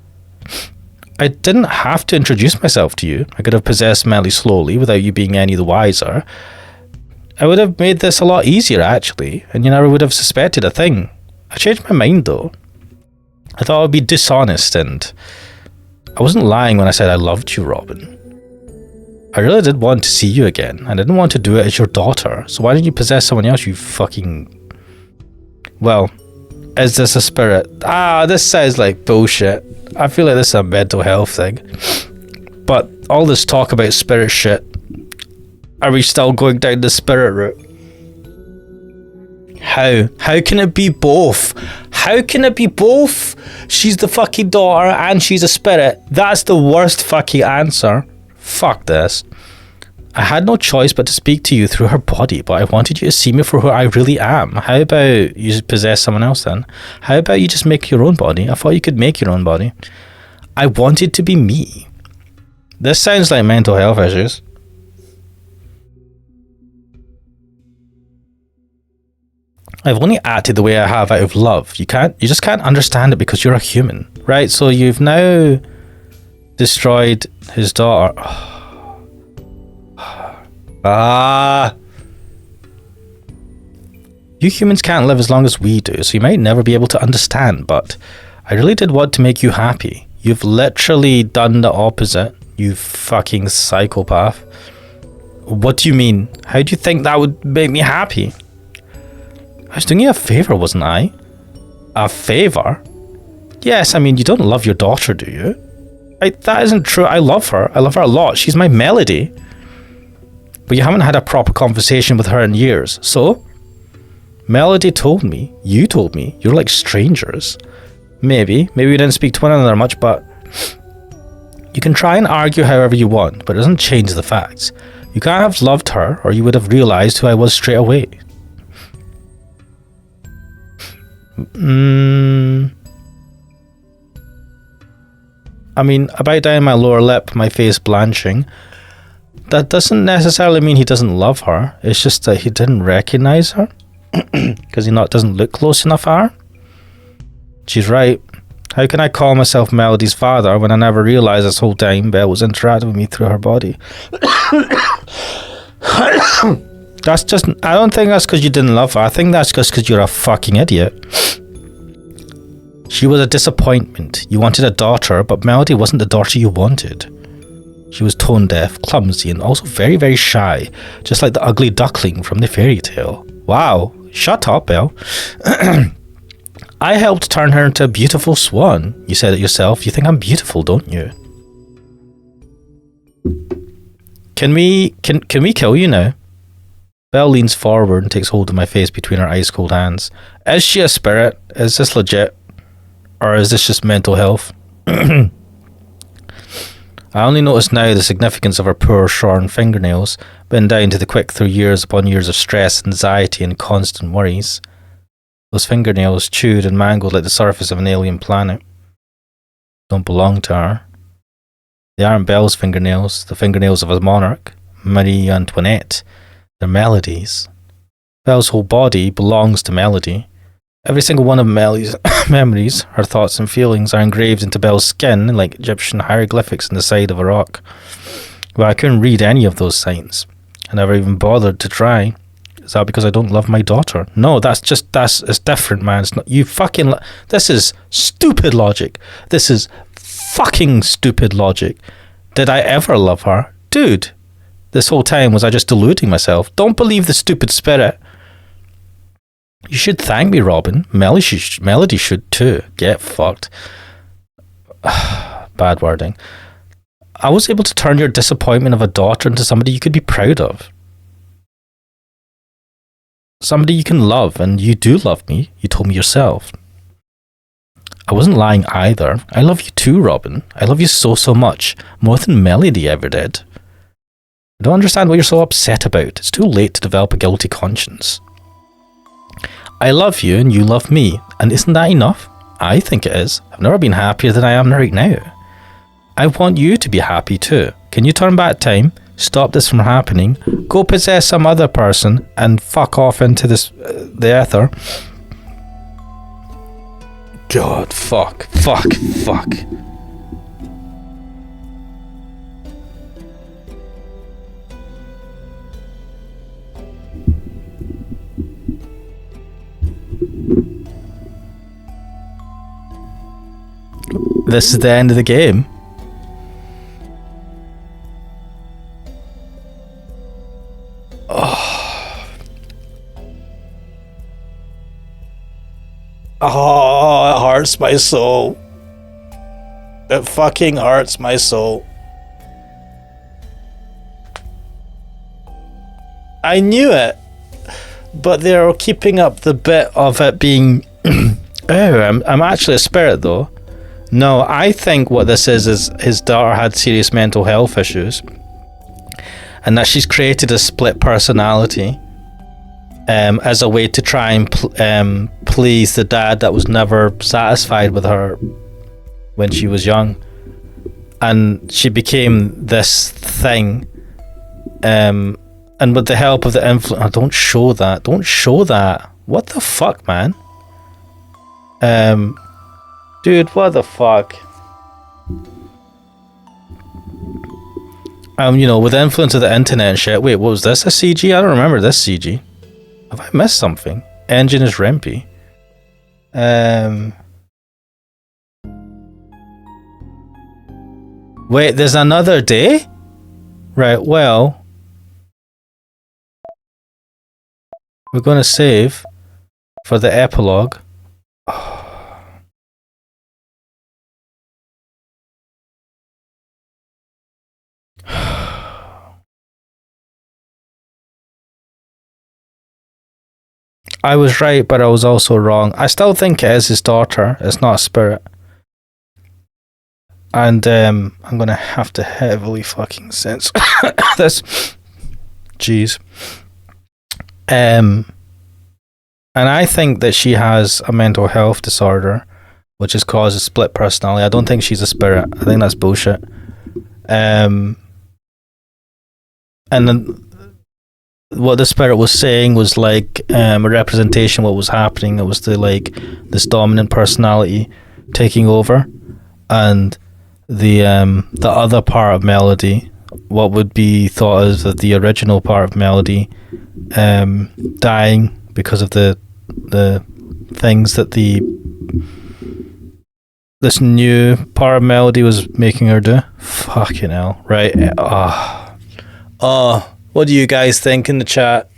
[SPEAKER 1] I didn't have to introduce myself to you. I could have possessed Melly slowly without you being any the wiser. I would have made this a lot easier, actually, and you never would have suspected a thing. I changed my mind, though. I thought I would be dishonest, and I wasn't lying when I said I loved you, Robin. I really did want to see you again. I didn't want to do it as your daughter, so why didn't you possess someone else, you fucking... Well, is this a spirit? This sounds like bullshit. I feel like this is a mental health thing. But all this talk about spirit shit, are we still going down the spirit route? How can it be both? How can it be both? She's the fucking daughter and she's a spirit. That's the worst fucking answer. Fuck this. I had no choice but to speak to you through her body, but I wanted you to see me for who I really am. How about you possess someone else then? How about you just make your own body? I thought you could make your own body. I wanted to be me. This sounds like mental health issues. I've only acted the way I have out of love. You just can't understand it because you're a human, right? So you've now destroyed his daughter. You humans can't live as long as we do, so you might never be able to understand, but I really did want to make you happy. You've literally done the opposite, you fucking psychopath. What do you mean? How do you think that would make me happy? I was doing you a favour, wasn't I? A favour? Yes, I mean, you don't love your daughter, do you? That isn't true. I love her. I love her a lot. She's my Melody. But you haven't had a proper conversation with her in years, so? Melody told me, you told me, you're like strangers. Maybe we didn't speak to one another much, but you can try and argue however you want, but it doesn't change the facts. You can't have loved her, or you would have realised who I was straight away. I mean, I bite down my lower lip, my face blanching. That doesn't necessarily mean he doesn't love her. It's just that he didn't recognise her. Because he doesn't look close enough at her. She's right. How can I call myself Melody's father when I never realised this whole time Belle was interacting with me through her body? I don't think that's because you didn't love her. I think that's just because you're a fucking idiot. She was a disappointment. You wanted a daughter, but Melody wasn't the daughter you wanted. She was tone deaf, clumsy, and also very, very shy, just like the ugly duckling from the fairy tale. Wow, shut up, Belle. I helped turn her into a beautiful swan. You said it yourself. You think I'm beautiful, don't you? Can we kill you now? Belle leans forward and takes hold of my face between her ice-cold hands. Is she a spirit? Is this legit? Or is this just mental health? I only notice now the significance of her poor, shorn fingernails, been down to the quick through years upon years of stress, anxiety, and constant worries. Those fingernails, chewed and mangled like the surface of an alien planet, don't belong to her. They aren't Belle's fingernails, the fingernails of a monarch. Marie Antoinette. They're melodies. Belle's whole body belongs to Melody. Every single one of Melody's memories, her thoughts and feelings are engraved into Belle's skin like Egyptian hieroglyphics in the side of a rock. Well, I couldn't read any of those signs. I never even bothered to try. Is that because I don't love my daughter? No, it's different, man. It's not, this is stupid logic. This is fucking stupid logic. Did I ever love her? Dude, this whole time was I just deluding myself? Don't believe the stupid spirit. You should thank me, Robin. Melody should too. Get fucked. Bad wording. I was able to turn your disappointment of a daughter into somebody you could be proud of. Somebody you can love, and you do love me. You told me yourself. I wasn't lying either. I love you too, Robin. I love you so much. More than Melody ever did. I don't understand what you're so upset about. It's too late to develop a guilty conscience. I love you and you love me. And isn't that enough? I think it is. I've never been happier than I am right now. I want you to be happy too. Can you turn back time? Stop this from happening. Go possess some other person and fuck off into the ether. God, fuck. This is the end of the game. Oh, it hurts my soul. It fucking hurts my soul. I knew it, but they're keeping up the bit of it being I'm actually a spirit though. No, I think what this is his daughter had serious mental health issues, and that she's created a split personality as a way to try and please the dad that was never satisfied with her when she was young, and she became this thing, and with the help of the influence. Don't show that. What the fuck, man? Dude, what the fuck? With the influence of the internet and shit. Wait, what was this? A CG? I don't remember this CG. Have I missed something? Engine is Rempy. Wait, there's another day? Right, well, we're going to save for the epilogue. I was right, but I was also wrong. I still think it is his daughter. It's not a spirit. And I'm going to have to heavily fucking censor this. Jeez. And I think that she has a mental health disorder, which has caused a split personality. I don't think she's a spirit. I think that's bullshit. And then what the spirit was saying was like a representation of what was happening. It was this dominant personality taking over, and the other part of Melody, what would be thought as the original part of Melody, dying because of the things that this new part of Melody was making her do. Fucking hell, right? What do you guys think in the chat?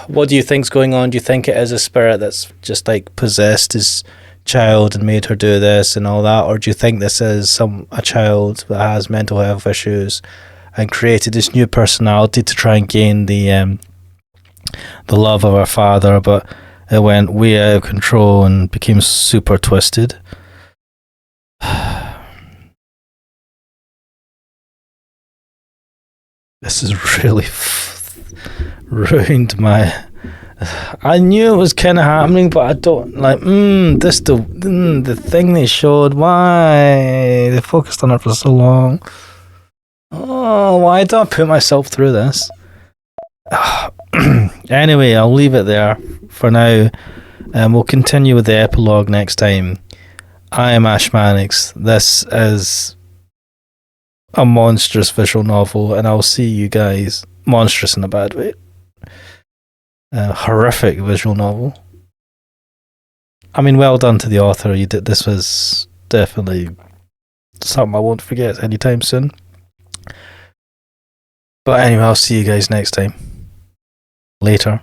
[SPEAKER 1] What do you think's going on? Do you think it is a spirit that's just like possessed his child and made her do this and all that, or do you think this is a child that has mental health issues and created this new personality to try and gain the love of her father, but it went way out of control and became super twisted? This has really ruined my... I knew it was kind of happening, but I don't like the thing they showed. Why they focused on it for so long? Oh. Oh, why did I put myself through this? Anyway, I'll leave it there for now, and we'll continue with the epilogue next time. I am Ash Mannix. This is a monstrous visual novel, and I'll see you guys. Monstrous in a bad way. A horrific visual novel. I mean, well done to the author. You did. This was definitely something I won't forget anytime soon. But anyway, I'll see you guys next time. Later.